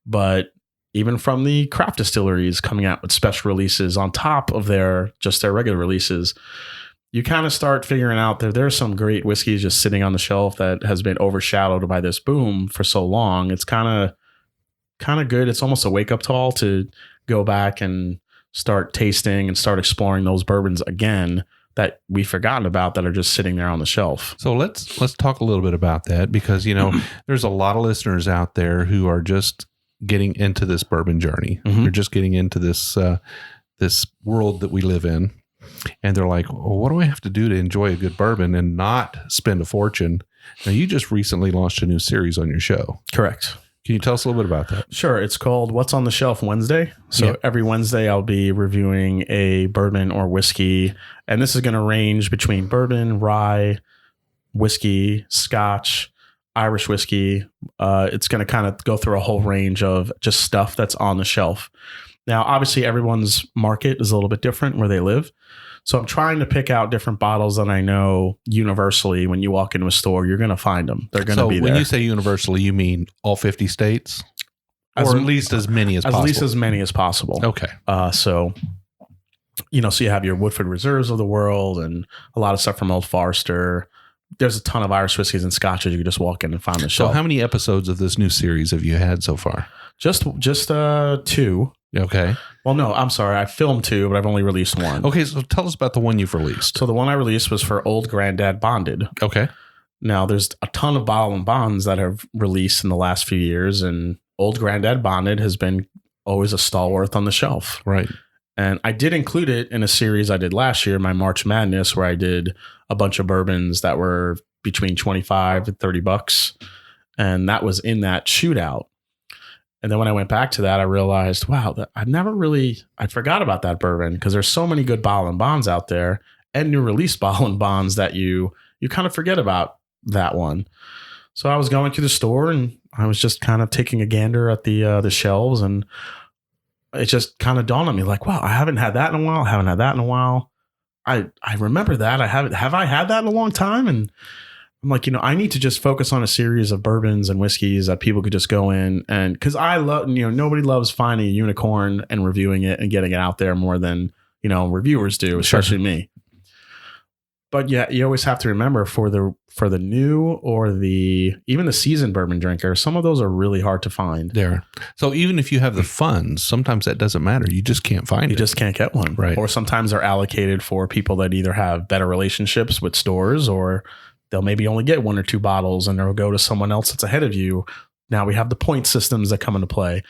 but even from the craft distilleries coming out with special releases on top of their regular releases, you kind of start figuring out that there's some great whiskeys just sitting on the shelf that has been overshadowed by this boom for so long. It's kind of good. It's almost a wake up call to go back and start tasting and start exploring those bourbons again that we've forgotten about that are just sitting there on the shelf. So let's talk a little bit about that because, there's a lot of listeners out there who are just getting into this bourbon journey. Mm-hmm. They're just getting into this world that we live in. And they're like, well, what do I have to do to enjoy a good bourbon and not spend a fortune? Now, you just recently launched a new series on your show. Correct. Can you tell us a little bit about that? Sure. It's called What's on the Shelf Wednesday. So every Wednesday I'll be reviewing a bourbon or whiskey. And this is going to range between bourbon, rye, whiskey, Scotch, Irish whiskey. It's going to kind of go through a whole range of just stuff that's on the shelf. Now, obviously, everyone's market is a little bit different where they live. So I'm trying to pick out different bottles that I know universally when you walk into a store, you're going to find them. They're going to be there. So when you say universally, you mean all 50 states? Or at least as many as possible? At least as many as possible. Okay. So you have your Woodford Reserves of the world and a lot of stuff from Old Forester. There's a ton of Irish whiskeys and scotches you can just walk in and find the shelf. So how many episodes of this new series have you had so far? Just 2. Okay. Well, no, I'm sorry. I filmed 2, but I've only released 1. Okay, so tell us about the one you've released. So the one I released was for Old Granddad Bonded. Okay. Now, there's a ton of bottle and bonds that have released in the last few years, and Old Granddad Bonded has been always a stalwart on the shelf. Right. And I did include it in a series I did last year, my March Madness, where I did a bunch of bourbons that were between $25 and $30. And that was in that shootout. And then when I went back to that, I realized, wow, I forgot about that bourbon because there's so many good bottle and bonds out there and new release bottle and bonds that you kind of forget about that one. So I was going to the store and I was just kind of taking a gander at the shelves, and it just kind of dawned on me like, wow, I haven't had that in a while. I haven't had that in a while. I remember that. Have I had that in a long time? And I'm like, I need to just focus on a series of bourbons and whiskeys that people could just go in, and because I love, nobody loves finding a unicorn and reviewing it and getting it out there more than, reviewers do, especially me. But yeah, you always have to remember for the new or even the seasoned bourbon drinker, some of those are really hard to find. There. So even if you have the funds, sometimes that doesn't matter. You just can't find it. You just can't get one. Right. Or sometimes they're allocated for people that either have better relationships with stores, or they'll maybe only get 1 or 2 bottles and they'll go to someone else that's ahead of you. Now we have the point systems that come into play.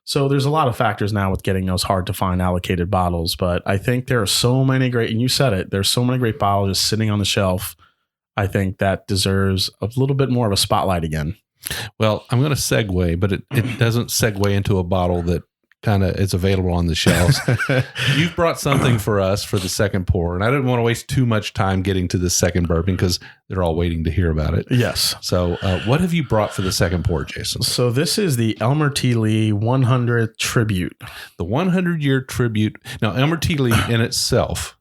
So there's a lot of factors now with getting those hard to find allocated bottles. But I think there are so many great, and you said it, there's so many great bottles just sitting on the shelf. I think that deserves a little bit more of a spotlight again. Well, I'm going to segue, but it doesn't segue into a bottle that kind of is available on the shelves. You've brought something for us for the second pour, and I didn't want to waste too much time getting to the second bourbon because they're all waiting to hear about it. Yes. So what have you brought for the second pour, Jason? So this is the Elmer T. Lee 100 Tribute. The 100-year tribute. Now, Elmer T. Lee in itself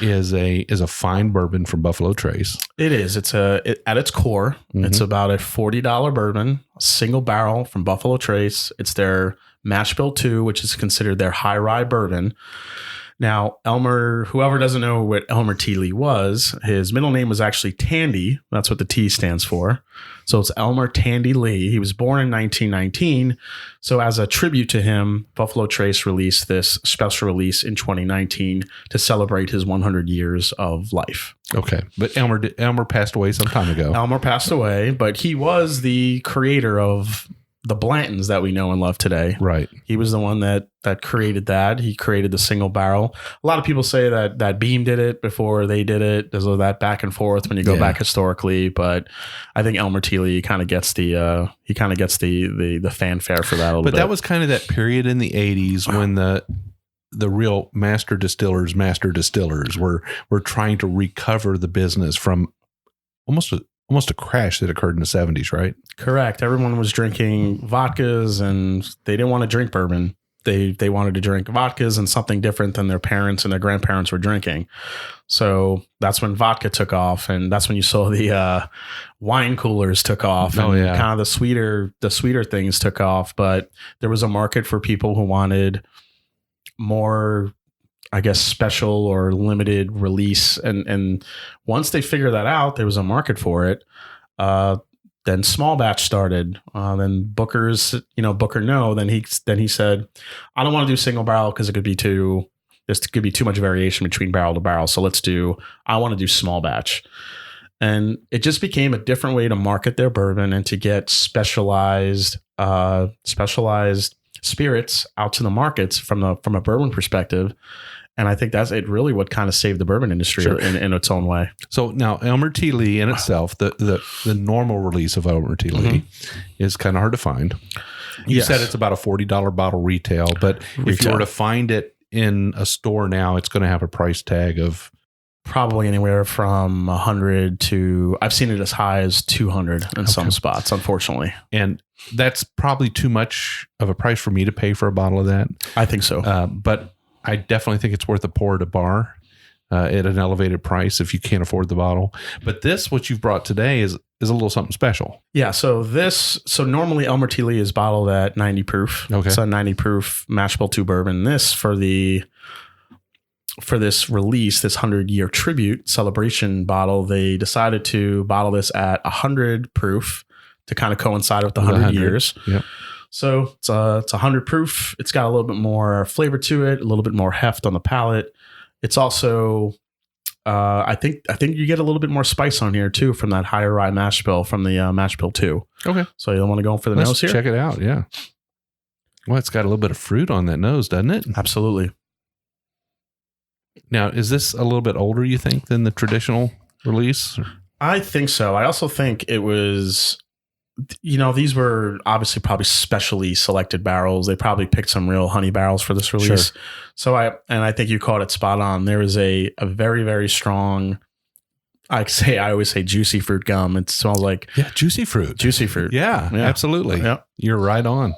is a fine bourbon from Buffalo Trace. It is. It's at its core, it's about a $40 bourbon, a single barrel from Buffalo Trace. It's their Mash Bill 2, which is considered their high rye bourbon. Now, Elmer, whoever doesn't know what Elmer T. Lee was, his middle name was actually Tandy. That's what the T stands for. So it's Elmer Tandy Lee. He was born in 1919. So as a tribute to him, Buffalo Trace released this special release in 2019 to celebrate his 100 years of life. Okay. But Elmer passed away some time ago. Elmer passed away, but he was the creator of the Blantons that we know and love today. Right. He was the one that created that. He created the single barrel. A lot of people say that Beam did it before they did it. There's all that back and forth when you go back historically, but I think Elmer T. Lee kind of gets the fanfare for that a little bit. But that was kind of that period in the 80s when the real master distillers were trying to recover the business from almost a crash that occurred in the 70s, right? Correct. Everyone was drinking vodkas and they didn't want to drink bourbon. They wanted to drink vodkas and something different than their parents and their grandparents were drinking. So that's when vodka took off, and that's when you saw the wine coolers took off, and kind of the sweeter things took off. But there was a market for people who wanted more, I guess, special or limited release. And once they figured that out, there was a market for it. Then small batch started. Then Booker then he said, I don't want to do single barrel because there could be too much variation between barrel to barrel. So I want to do small batch. And it just became a different way to market their bourbon and to get specialized spirits out to the markets from a bourbon perspective. And I think that's it. Really, what kind of saved the bourbon industry in its own way. So now Elmer T. Lee in itself, the normal release of Elmer T. Lee is kind of hard to find. You said it's about a $40 bottle retail, but if you were to find it in a store now, it's going to have a price tag of probably anywhere from 100 to, I've seen it as high as 200 in some spots, unfortunately. And that's probably too much of a price for me to pay for a bottle of that. I think so. But I definitely think it's worth a pour at a bar at an elevated price if you can't afford the bottle. But this, what you've brought today, is a little something special. Yeah. So normally Elmer T. Lee is bottled at 90 proof. Okay. It's a 90 proof mash bill 2 bourbon. This for this release, this 100-year tribute celebration bottle, they decided to bottle this at 100 proof to kind of coincide with the 100 years. Yep. So it's 100 proof. It's got a little bit more flavor to it, a little bit more heft on the palate. It's also, I think you get a little bit more spice on here too from that higher rye mash bill from the mash bill 2. Okay. So you want to go for the nose here? Check it out. Yeah. Well, it's got a little bit of fruit on that nose, doesn't it? Absolutely. Now, is this a little bit older, you think, than the traditional release? I think so. I also think it was, these were obviously probably specially selected barrels. They probably picked some real honey barrels for this release. Sure. So I think you called it spot on. There is a very, very strong, I always say juicy fruit gum. It smells like juicy fruit. Juicy fruit. Yeah. Absolutely. Yep. You're right on.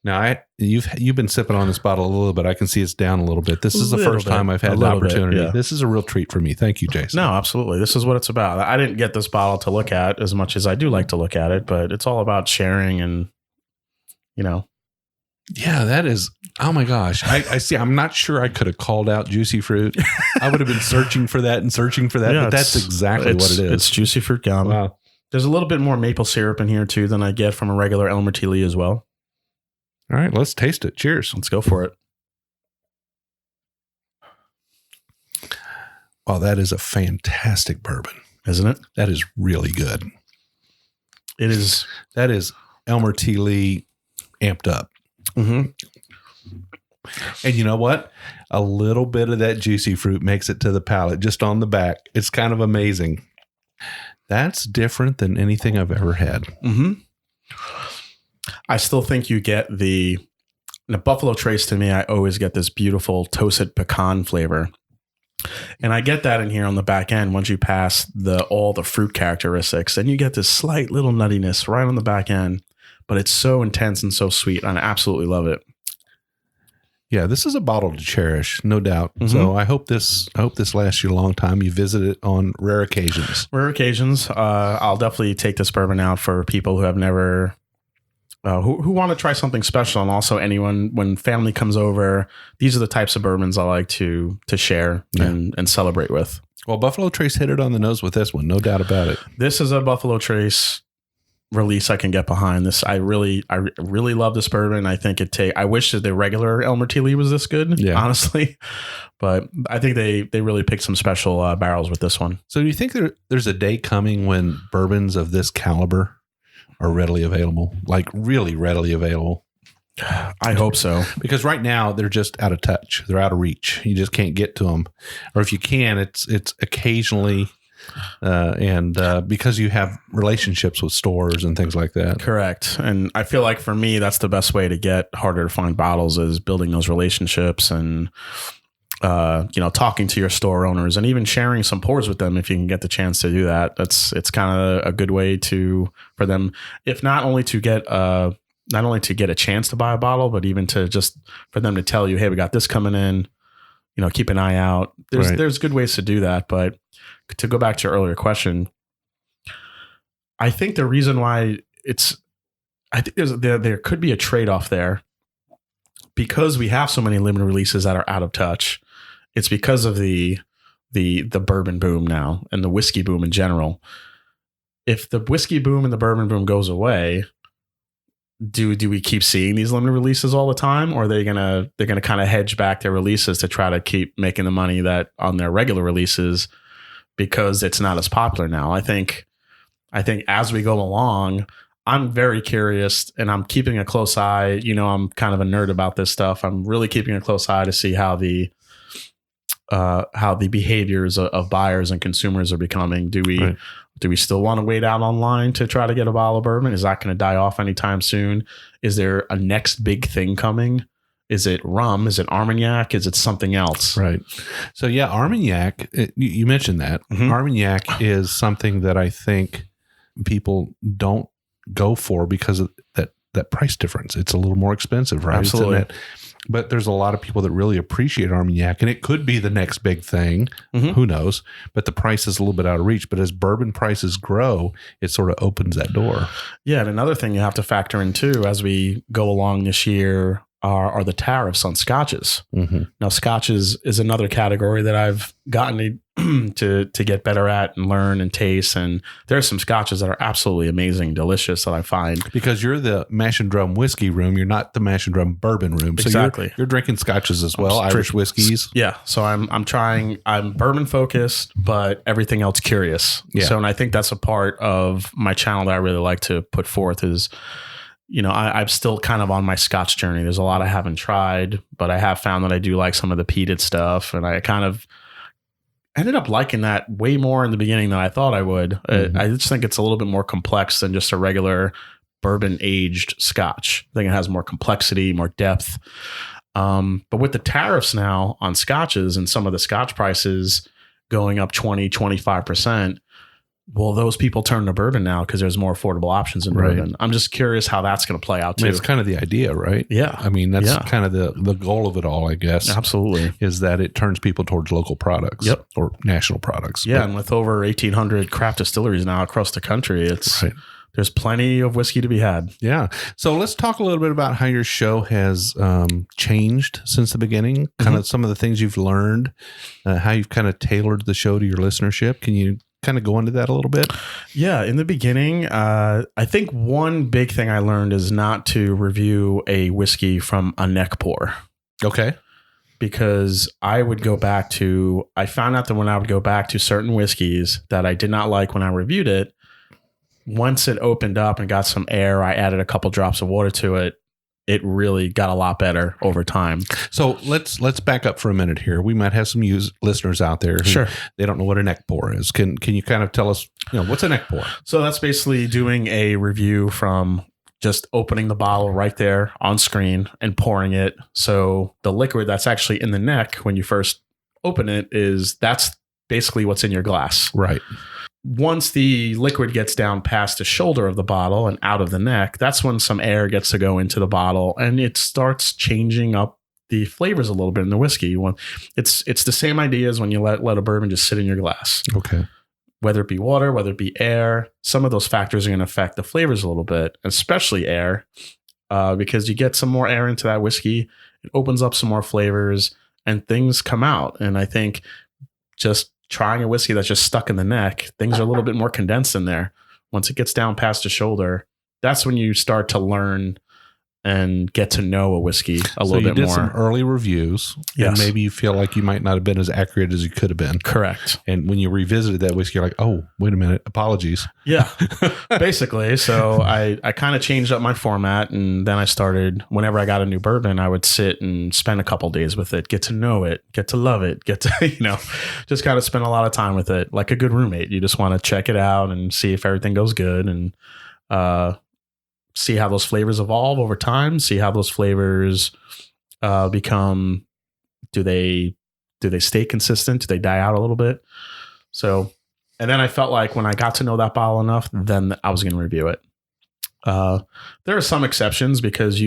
Now, you've been sipping on this bottle a little bit. I can see it's down a little bit. This is the first time I've had the opportunity. Bit, yeah. This is a real treat for me. Thank you, Jason. No, absolutely. This is what it's about. I didn't get this bottle to look at as much as I do like to look at it, but it's all about sharing and, Yeah, that is. Oh my gosh. I see. I'm not sure I could have called out juicy fruit. I would have been searching for that, but that's exactly what it is. It's juicy fruit gum. Wow. There's a little bit more maple syrup in here too than I get from a regular Elmer T. Lee as well. All right, let's taste it. Cheers. Let's go for it. Wow, that is a fantastic bourbon. Isn't it? That is really good. It is. That is Elmer T. Lee amped up. Mm-hmm. And you know what? A little bit of that juicy fruit makes it to the palate just on the back. It's kind of amazing. That's different than anything I've ever had. Mm-hmm. I still think you get the Buffalo Trace. To me, I always get this beautiful toasted pecan flavor. And I get that in here on the back end. Once you pass all the fruit characteristics, then you get this slight little nuttiness right on the back end, but it's so intense and so sweet. And I absolutely love it. Yeah, this is a bottle to cherish, no doubt. Mm-hmm. So I hope this lasts you a long time. You visit it on rare occasions. I'll definitely take this bourbon out for people who have never, who want to try something special, and also anyone when family comes over. These are the types of bourbons I like to share and celebrate with. Well, Buffalo Trace hit it on the nose with this one, no doubt about it. This is a Buffalo Trace release I can get behind. This I really love this bourbon. I think I wish that the regular Elmer T. Lee was this good, honestly, but I think they really picked some special barrels with this one. So do you think there's a day coming when bourbons of this caliber are readily available, like really readily available? I hope so, because right now they're just out of touch. They're out of reach. You just can't get to them, or if you can, it's occasionally. And because you have relationships with stores and things like that. Correct. And I feel like for me, that's the best way to get harder to find bottles is building those relationships and, talking to your store owners and even sharing some pours with them. If you can get the chance to do that, it's kind of a good way for them, if not only to get a chance to buy a bottle, but even to just for them to tell you, hey, we got this coming in, keep an eye out. There's good ways to do that. But to go back to your earlier question, I think the reason why there could be a trade-off there because we have so many limited releases that are out of touch. It's because of the bourbon boom now and the whiskey boom in general. If the whiskey boom and the bourbon boom goes away, do we keep seeing these limited releases all the time, or are they're gonna kind of hedge back their releases to try to keep making the money that on their regular releases? Because it's not as popular now. I think as we go along, I'm very curious and I'm keeping a close eye. I'm kind of a nerd about this stuff. I'm really keeping a close eye to see how the how the behaviors of buyers and consumers are becoming. Do we still want to wait out online to try to get a bottle of bourbon? Is that going to die off anytime soon? Is there a next big thing coming? Is it rum? Is it Armagnac? Is it something else? Right. So yeah, Armagnac, you mentioned that. Mm-hmm. Armagnac is something that I think people don't go for because of that price difference. It's a little more expensive, right? Absolutely. But there's a lot of people that really appreciate Armagnac, and it could be the next big thing. Mm-hmm. Who knows? But the price is a little bit out of reach. But as bourbon prices grow, it sort of opens that door. Yeah. And another thing you have to factor in too, as we go along this year, are the tariffs on scotches. Mm-hmm. Now, scotches is another category that I've gotten to get better at and learn and taste. And there are some scotches that are absolutely amazing, delicious that I find. Because you're the mash and drum whiskey room, you're not the mash and drum bourbon room. So Exactly. you're drinking scotches as well, Irish whiskeys. Yeah. So I'm bourbon focused, but everything else curious. Yeah. So, and I think that's a part of my channel that I really like to put forth is, I'm still kind of on my Scotch journey. There's a lot I haven't tried, but I have found that I do like some of the peated stuff. And I kind of ended up liking that way more in the beginning than I thought I would. Mm-hmm. I just think it's a little bit more complex than just a regular bourbon aged Scotch. I think it has more complexity, more depth. But with the tariffs now on Scotches and some of the Scotch prices going up 20, 25%, well, those people turn to bourbon now because there's more affordable options in bourbon. I'm just curious how that's going to play out too. I mean, it's kind of the idea, right? Yeah. I mean, that's kind of the goal of it all, I guess. Absolutely. Is that it turns people towards local products or national products. Yeah. And with over 1,800 craft distilleries now across the country, there's plenty of whiskey to be had. Yeah. So let's talk a little bit about how your show has changed since the beginning, kind of some of the things you've learned, how you've kind of tailored the show to your listenership. Can you kind of go into that a little bit? Yeah. In the beginning, I think one big thing I learned is not to review a whiskey from a neck pour. Okay. Because I found out that when I would go back to certain whiskeys that I did not like when I reviewed it, once it opened up and got some air, I added a couple drops of water to it. It really got a lot better over time. So let's back up for a minute here. We might have some listeners out there who they don't know what a neck pour is. Can you kind of tell us, what's a neck pour? So that's basically doing a review from just opening the bottle right there on screen and pouring it. So the liquid that's actually in the neck when you first open it that's basically what's in your glass. Right. Once the liquid gets down past the shoulder of the bottle and out of the neck, that's when some air gets to go into the bottle and it starts changing up the flavors a little bit in the whiskey. It's the same idea as when you let a bourbon just sit in your glass. Okay. Whether it be water, whether it be air, some of those factors are going to affect the flavors a little bit, especially air, because you get some more air into that whiskey. It opens up some more flavors and things come out. And I think just trying a whiskey that's just stuck in the neck, things are a little bit more condensed in there. Once it gets down past the shoulder, that's when you start to learn and get to know a whiskey a little bit more. So you did some early reviews, and maybe you feel like you might not have been as accurate as you could have been. Correct. And when you revisited that whiskey, you're like, oh, wait a minute, apologies. Yeah, basically. So I kind of changed up my format, and then I started, whenever I got a new bourbon, I would sit and spend a couple days with it, get to know it, get to love it, get to, just kind of spend a lot of time with it. Like a good roommate, you just want to check it out and see if everything goes good, and see how those flavors evolve over time, see how those flavors become, do they stay consistent? Do they die out a little bit? So, and then I felt like when I got to know that bottle enough, then I was going to review it. There are some exceptions because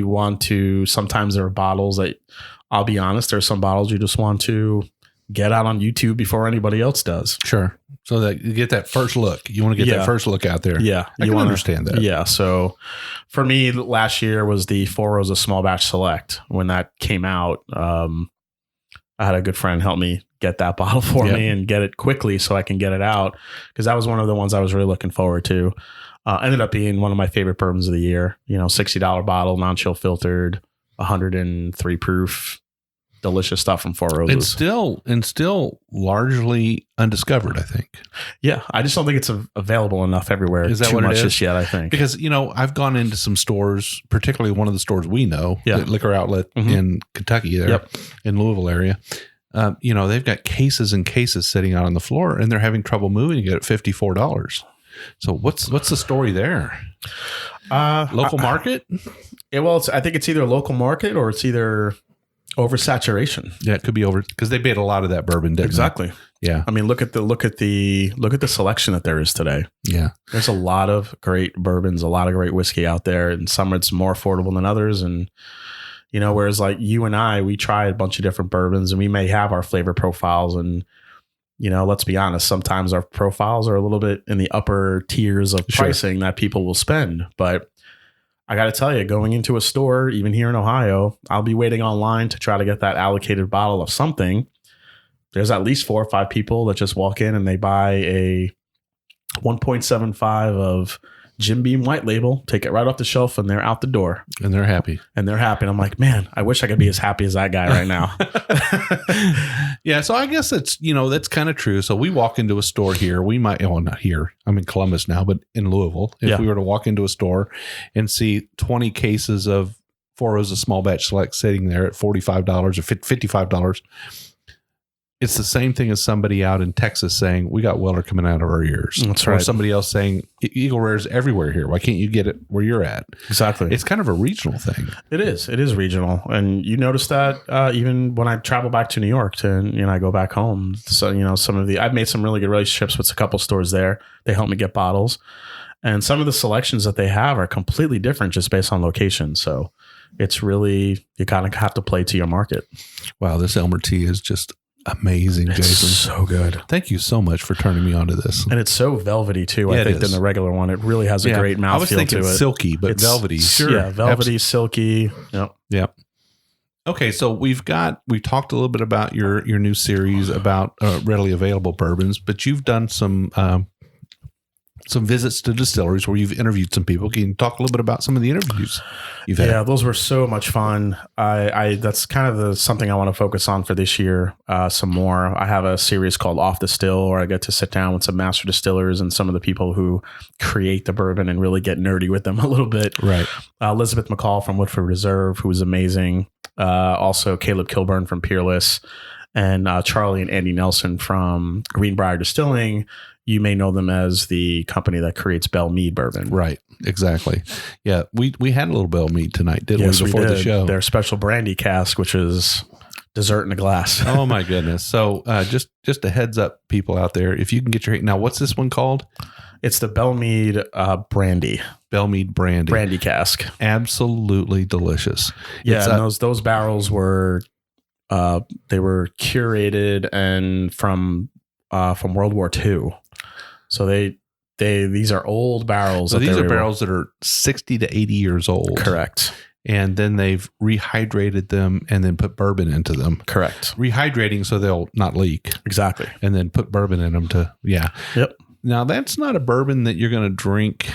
sometimes there are bottles that, I'll be honest, there are some bottles you just want to get out on YouTube before anybody else does. Sure. So that you get that first look. You want to get that first look out there. Yeah. I can understand that. Yeah. So for me, last year was the Four Roses Small Batch Select. When that came out, I had a good friend help me get that bottle for me and get it quickly so I can get it out. Because that was one of the ones I was really looking forward to. Ended up being one of my favorite bourbons of the year. $60 bottle, non-chill filtered, 103 proof. Delicious stuff from Four Roses. And still largely undiscovered, I think. Yeah, I just don't think it's available enough everywhere. Is that what it is? Just yet, I think. Because, I've gone into some stores, particularly one of the stores we know, the liquor outlet in Kentucky there, in Louisville area. they've got cases and cases sitting out on the floor, and they're having trouble moving to get it $54. So what's the story there? Local market? I think it's either local market or it's either oversaturation. Yeah, it could be over because they made a lot of that bourbon, didn't Exactly. they? Yeah. I mean, look at the selection that there is today. Yeah. There's a lot of great bourbons, a lot of great whiskey out there, and some it's more affordable than others. And whereas like you and I, we try a bunch of different bourbons, and we may have our flavor profiles, and let's be honest, sometimes our profiles are a little bit in the upper tiers of pricing that people will spend. But I got to tell you, going into a store, even here in Ohio, I'll be waiting online to try to get that allocated bottle of something. There's at least 4 or 5 people that just walk in and they buy a 1.75 of Jim Beam White Label, take it right off the shelf, and they're out the door. And they're happy. And I'm like, man, I wish I could be as happy as that guy right now. Yeah. So I guess that's kind of true. So we walk into a store here. We might, not here. I'm in Columbus now, but in Louisville, if we were to walk into a store and see 20 cases of 4 rows of small batch select sitting there at $45 or $55, it's the same thing as somebody out in Texas saying, we got Weller coming out of our ears. That's right. Or somebody else saying, Eagle Rare's everywhere here. Why can't you get it where you're at? Exactly. It's kind of a regional thing. It is regional. And you notice that even when I travel back to New York I go back home. So, I've made some really good relationships with a couple stores there. They help me get bottles. And some of the selections that they have are completely different just based on location. So it's really, you kind of have to play to your market. Wow. This Elmer tea is just amazing, Jason. It's so good. Thank you so much for turning me onto this. And it's so velvety too, I think, than the regular one. It really has a great mouthfeel to it. I was thinking silky, but it's velvety. Sure. Yeah, velvety, silky. Yep. Yep. Okay, so we talked a little bit about your new series about readily available bourbons, but you've done some visits to distilleries where you've interviewed some people. Can you talk a little bit about some of the interviews you've had? Yeah, those were so much fun. I that's kind of something I want to focus on for this year. Some more. I have a series called Off the Still, where I get to sit down with some master distillers and some of the people who create the bourbon and really get nerdy with them a little bit. Right. Elizabeth McCall from Woodford Reserve, who was amazing. Also Caleb Kilburn from Peerless, and Charlie and Andy Nelson from Greenbrier Distilling. You may know them as the company that creates Bell Mead bourbon. Right. Exactly. Yeah. We had a little Bell Mead tonight, didn't we, before the show? Their special brandy cask, which is dessert in a glass. Oh my goodness. So just a heads up, people out there, if you can get now, what's this one called? It's the Bell Mead brandy. Bell Mead brandy. Brandy cask. Absolutely delicious. Yeah. And those barrels were, they were curated and from World War II. So these are old barrels. So these are barrels that are 60 to 80 years old. Correct. And then they've rehydrated them and then put bourbon into them. Correct. Rehydrating so they'll not leak. Exactly. And then put bourbon in them Yep. Now that's not a bourbon that you're going to drink.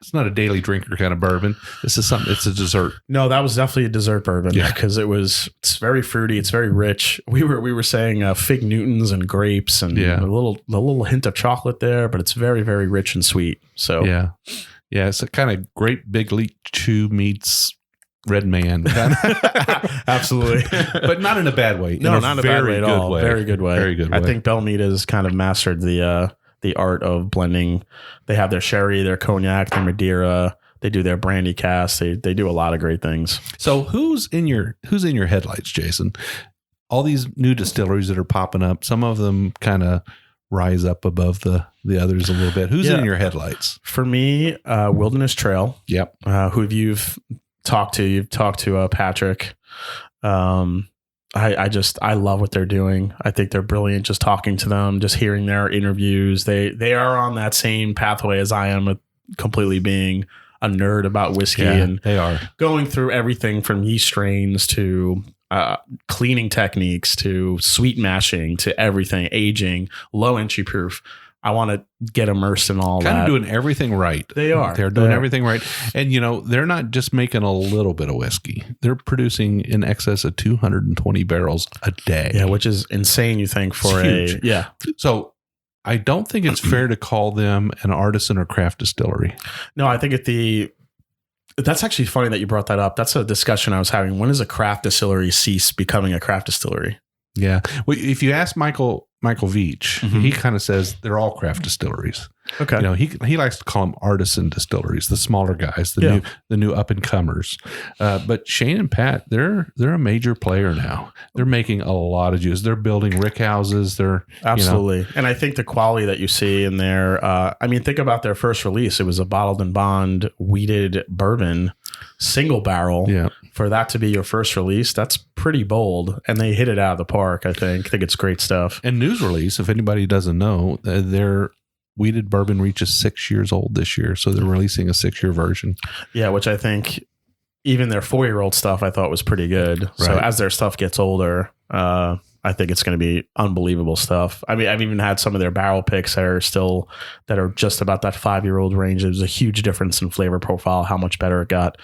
It's not a daily drinker kind of bourbon. This is something, it's a dessert. No, that was definitely a dessert bourbon because it's very fruity. It's very rich. We were saying fig Newtons and grapes and a little hint of chocolate there, but it's very, very rich and sweet. So yeah. It's a kind of great big leap chew meets Red Man. Absolutely. But not in a bad way. No, not in a bad way at all. Very good way. Very good way. I think Bell Mead has kind of mastered the art of blending. They have their sherry, their cognac, their Madeira. They do their brandy cask. They do a lot of great things. So who's in your headlights, Jason? All these new distilleries that are popping up, some of them kind of rise up above the others a little bit. Who's in your headlights? For me, Wilderness Trail. Yep. Who you've talked to? You've talked to Patrick. I love what they're doing. I think they're brilliant. Just talking to them, just hearing their interviews. They are on that same pathway as I am with completely being a nerd about whiskey. And they are going through everything from yeast strains to cleaning techniques to sweet mashing to everything, aging, low entry proof. I want to get immersed in all that. Kind of doing everything right. They are. They're doing everything right. And, they're not just making a little bit of whiskey. They're producing in excess of 220 barrels a day. Yeah, which is insane, you think, for huge. So I don't think it's fair to call them an artisan or craft distillery. No, I think that's actually funny that you brought that up. That's a discussion I was having. When does a craft distillery cease becoming a craft distillery? Yeah. Well, if you ask Michael Veach, Mhm. he kind of says they're all craft distilleries. Okay. You know, he likes to call them artisan distilleries, the smaller guys, the new up and comers. But Shane and Pat, they're a major player now. They're making a lot of juice. They're building rick houses. They're Absolutely. And I think the quality that you see in there, I mean, think about their first release. It was a bottled and bond wheated bourbon single barrel. Yeah. For that to be your first release, that's pretty bold. And they hit it out of the park, I think. I think it's great stuff. And news release, if anybody doesn't know, their wheated bourbon reaches 6 years old this year. So they're releasing a 6-year version. Yeah, which I think even their 4-year-old stuff I thought was pretty good. So Right. as their stuff gets older, I think it's going to be unbelievable stuff. I mean, I've even had some of their barrel picks that are just about that 5-year-old range. There's a huge difference in flavor profile, how much better it got.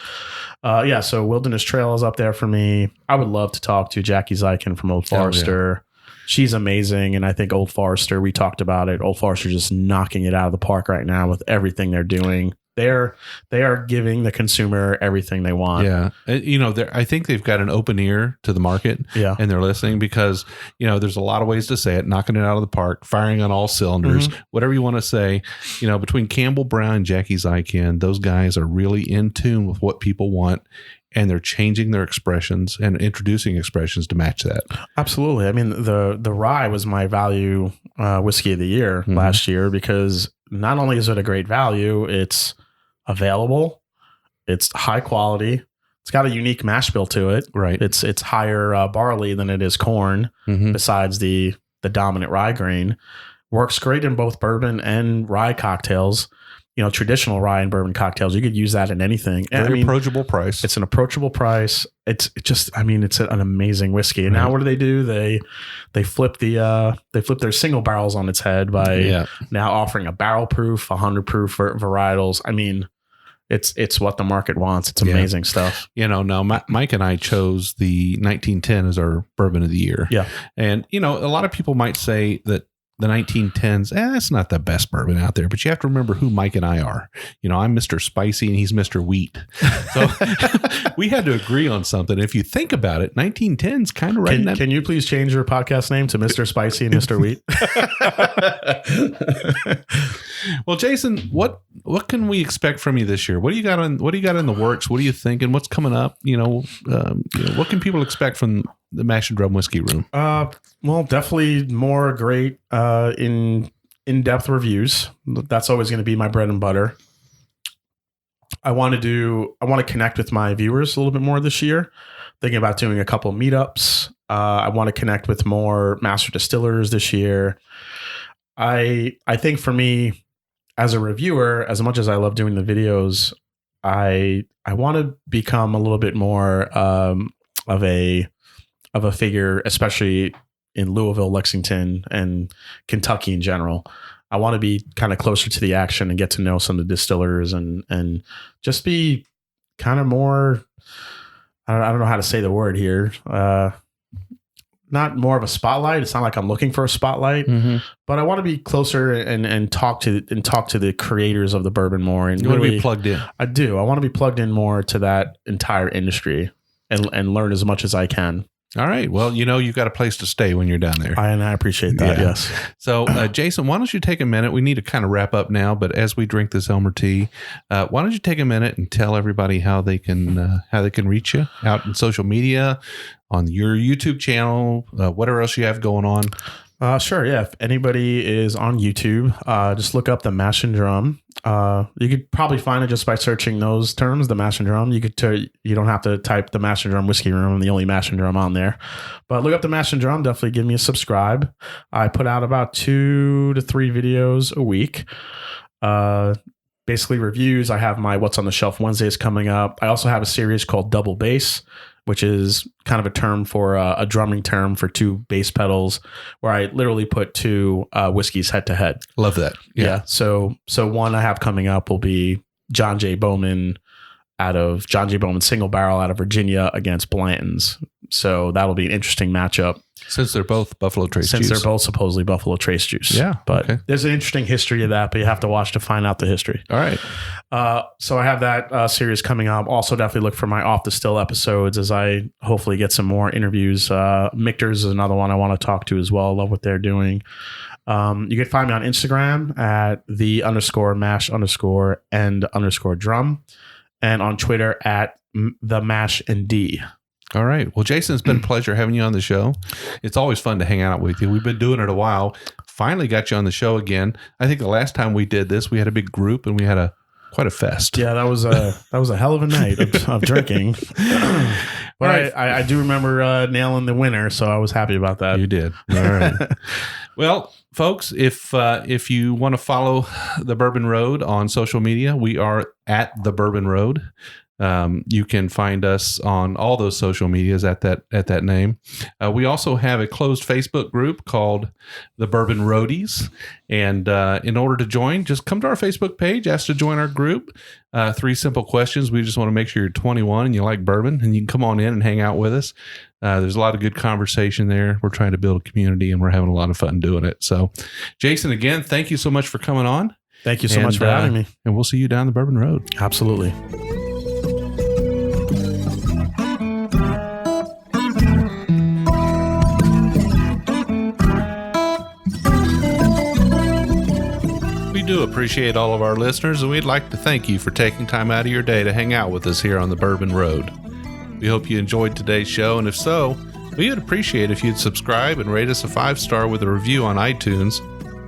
So Wilderness Trail is up there for me. I would love to talk to Jackie Zykin from Old Forester. She's amazing. And I think Old Forester, we talked about it. Old Forester just knocking it out of the park right now with everything they're doing. They are giving the consumer everything they want. Yeah. You know, I think they've got an open ear to the market. Yeah. And they're listening because, you know, there's a lot of ways to say it, knocking it out of the park, firing on all cylinders, whatever you want to say. You know, between Campbell Brown and Jackie Zykin, those guys are really in tune with what people want. And they're changing their expressions and introducing expressions to match that. Absolutely. I mean, the rye was my value whiskey of the year last year because not only is it a great value, it's available, it's high quality, it's got a unique mash bill to it. Right. It's higher barley than it is corn. Besides the dominant rye grain, works great in both bourbon and rye cocktails. You know, traditional rye and bourbon cocktails, you could use that in anything. Very approachable price. It's an approachable price. It's an amazing whiskey. And now what do? They flip their single barrels on its head by now offering a barrel proof, 100 proof varietals. I mean, it's what the market wants. It's amazing stuff. You know, now Mike and I chose the 1910 as our bourbon of the year. Yeah. And, you know, a lot of people might say that the 1910s, it's not the best bourbon out there, but you have to remember who Mike and I are. You know, I'm Mr. Spicy and he's Mr. Wheat. So we had to agree on something. If you think about it, 1910's kind of right in that. Can you please change your podcast name to Mr. Spicy and Mr. Wheat? Well, Jason, what can we expect from you this year? What do you got in the works? What are you thinking? What's coming up? You know, what can people expect from the Mash and Drum Whiskey Room? Well, definitely more great in-depth reviews. That's always going to be my bread and butter. I want to connect with my viewers a little bit more this year. Thinking about doing a couple meetups. I want to connect with more master distillers this year. I think for me, as a reviewer, as much as I love doing the videos, I want to become a little bit more of a figure, especially in Louisville, Lexington, and Kentucky in general. I want to be kind of closer to the action and get to know some of the distillers and just be kind of more, I don't know how to say the word here. Not more of a spotlight. It's not like I'm looking for a spotlight, but I want to be closer and talk to the creators of the bourbon more. And you want to be plugged in. I do. I want to be plugged in more to that entire industry and learn as much as I can. All right. Well, you know, you've got a place to stay when you're down there. I appreciate that. Yeah. Yes. So, Jason, why don't you take a minute? We need to kind of wrap up now, but as we drink this Elmer tea, why don't you take a minute and tell everybody how they can reach you out in social media, on your YouTube channel, whatever else you have going on. Sure. Yeah. If anybody is on YouTube, just look up the Mash and Drum. You could probably find it just by searching those terms, the Mash and Drum. You don't have to type the Mash and Drum Whiskey Room, the only Mash and Drum on there. But look up the Mash and Drum. Definitely give me a subscribe. I put out about 2 to 3 videos a week. Basically reviews. I have my What's on the Shelf Wednesdays coming up. I also have a series called Double Bass, which is kind of a term for a drumming term for 2 bass pedals, where I literally put 2 whiskeys head to head. Love that. Yeah. So one I have coming up will be John J. Bowman single barrel out of Virginia against Blanton's So that'll be an interesting matchup. Since they're both Buffalo Trace Since juice. they're both supposedly Buffalo Trace juice. Yeah. But okay. there's an interesting history of that, but you have to watch to find out the history. All right. So I have that series coming up. Also, definitely look for my Off the Still episodes as I hopefully get some more interviews. Michter's is another one I want to talk to as well. Love what they're doing. You can find me on Instagram at _mash_and_drum and on Twitter at @the_mash_and_d. All right. Well, Jason, it's been a pleasure having you on the show. It's always fun to hang out with you. We've been doing it a while. Finally got you on the show again. I think the last time we did this, we had a big group and we had quite a fest. Yeah, that was a hell of a night of drinking. But right. I do remember nailing the winner, so I was happy about that. You did. All right. Well, folks, if you want to follow the Bourbon Road on social media, we are at the Bourbon Road. You can find us on all those social medias at that name. We also have a closed Facebook group called the Bourbon Roadies. And in order to join, just come to our Facebook page, ask to join our group. 3 simple questions. We just want to make sure you're 21 and you like bourbon, and you can come on in and hang out with us. There's a lot of good conversation there. We're trying to build a community, and we're having a lot of fun doing it. So, Jason, again, thank you so much for coming on. Thank you so much for having me. And we'll see you down the Bourbon Road. Absolutely. We do appreciate all of our listeners, and we'd like to thank you for taking time out of your day to hang out with us here on the Bourbon Road. We hope you enjoyed today's show, and if so, we would appreciate if you'd subscribe and rate us a 5-star with a review on iTunes.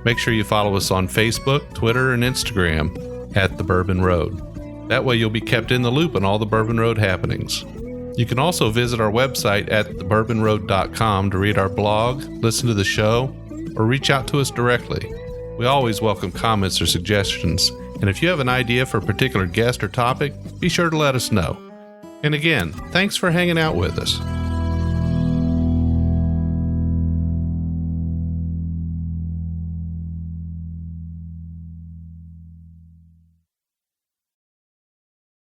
Make sure you follow us on Facebook, Twitter, and Instagram at the Bourbon Road. That way you'll be kept in the loop on all the Bourbon Road happenings. You can also visit our website at thebourbonroad.com to read our blog, listen to the show, or reach out to us directly. We always welcome comments or suggestions, and if you have an idea for a particular guest or topic, be sure to let us know. And again, thanks for hanging out with us.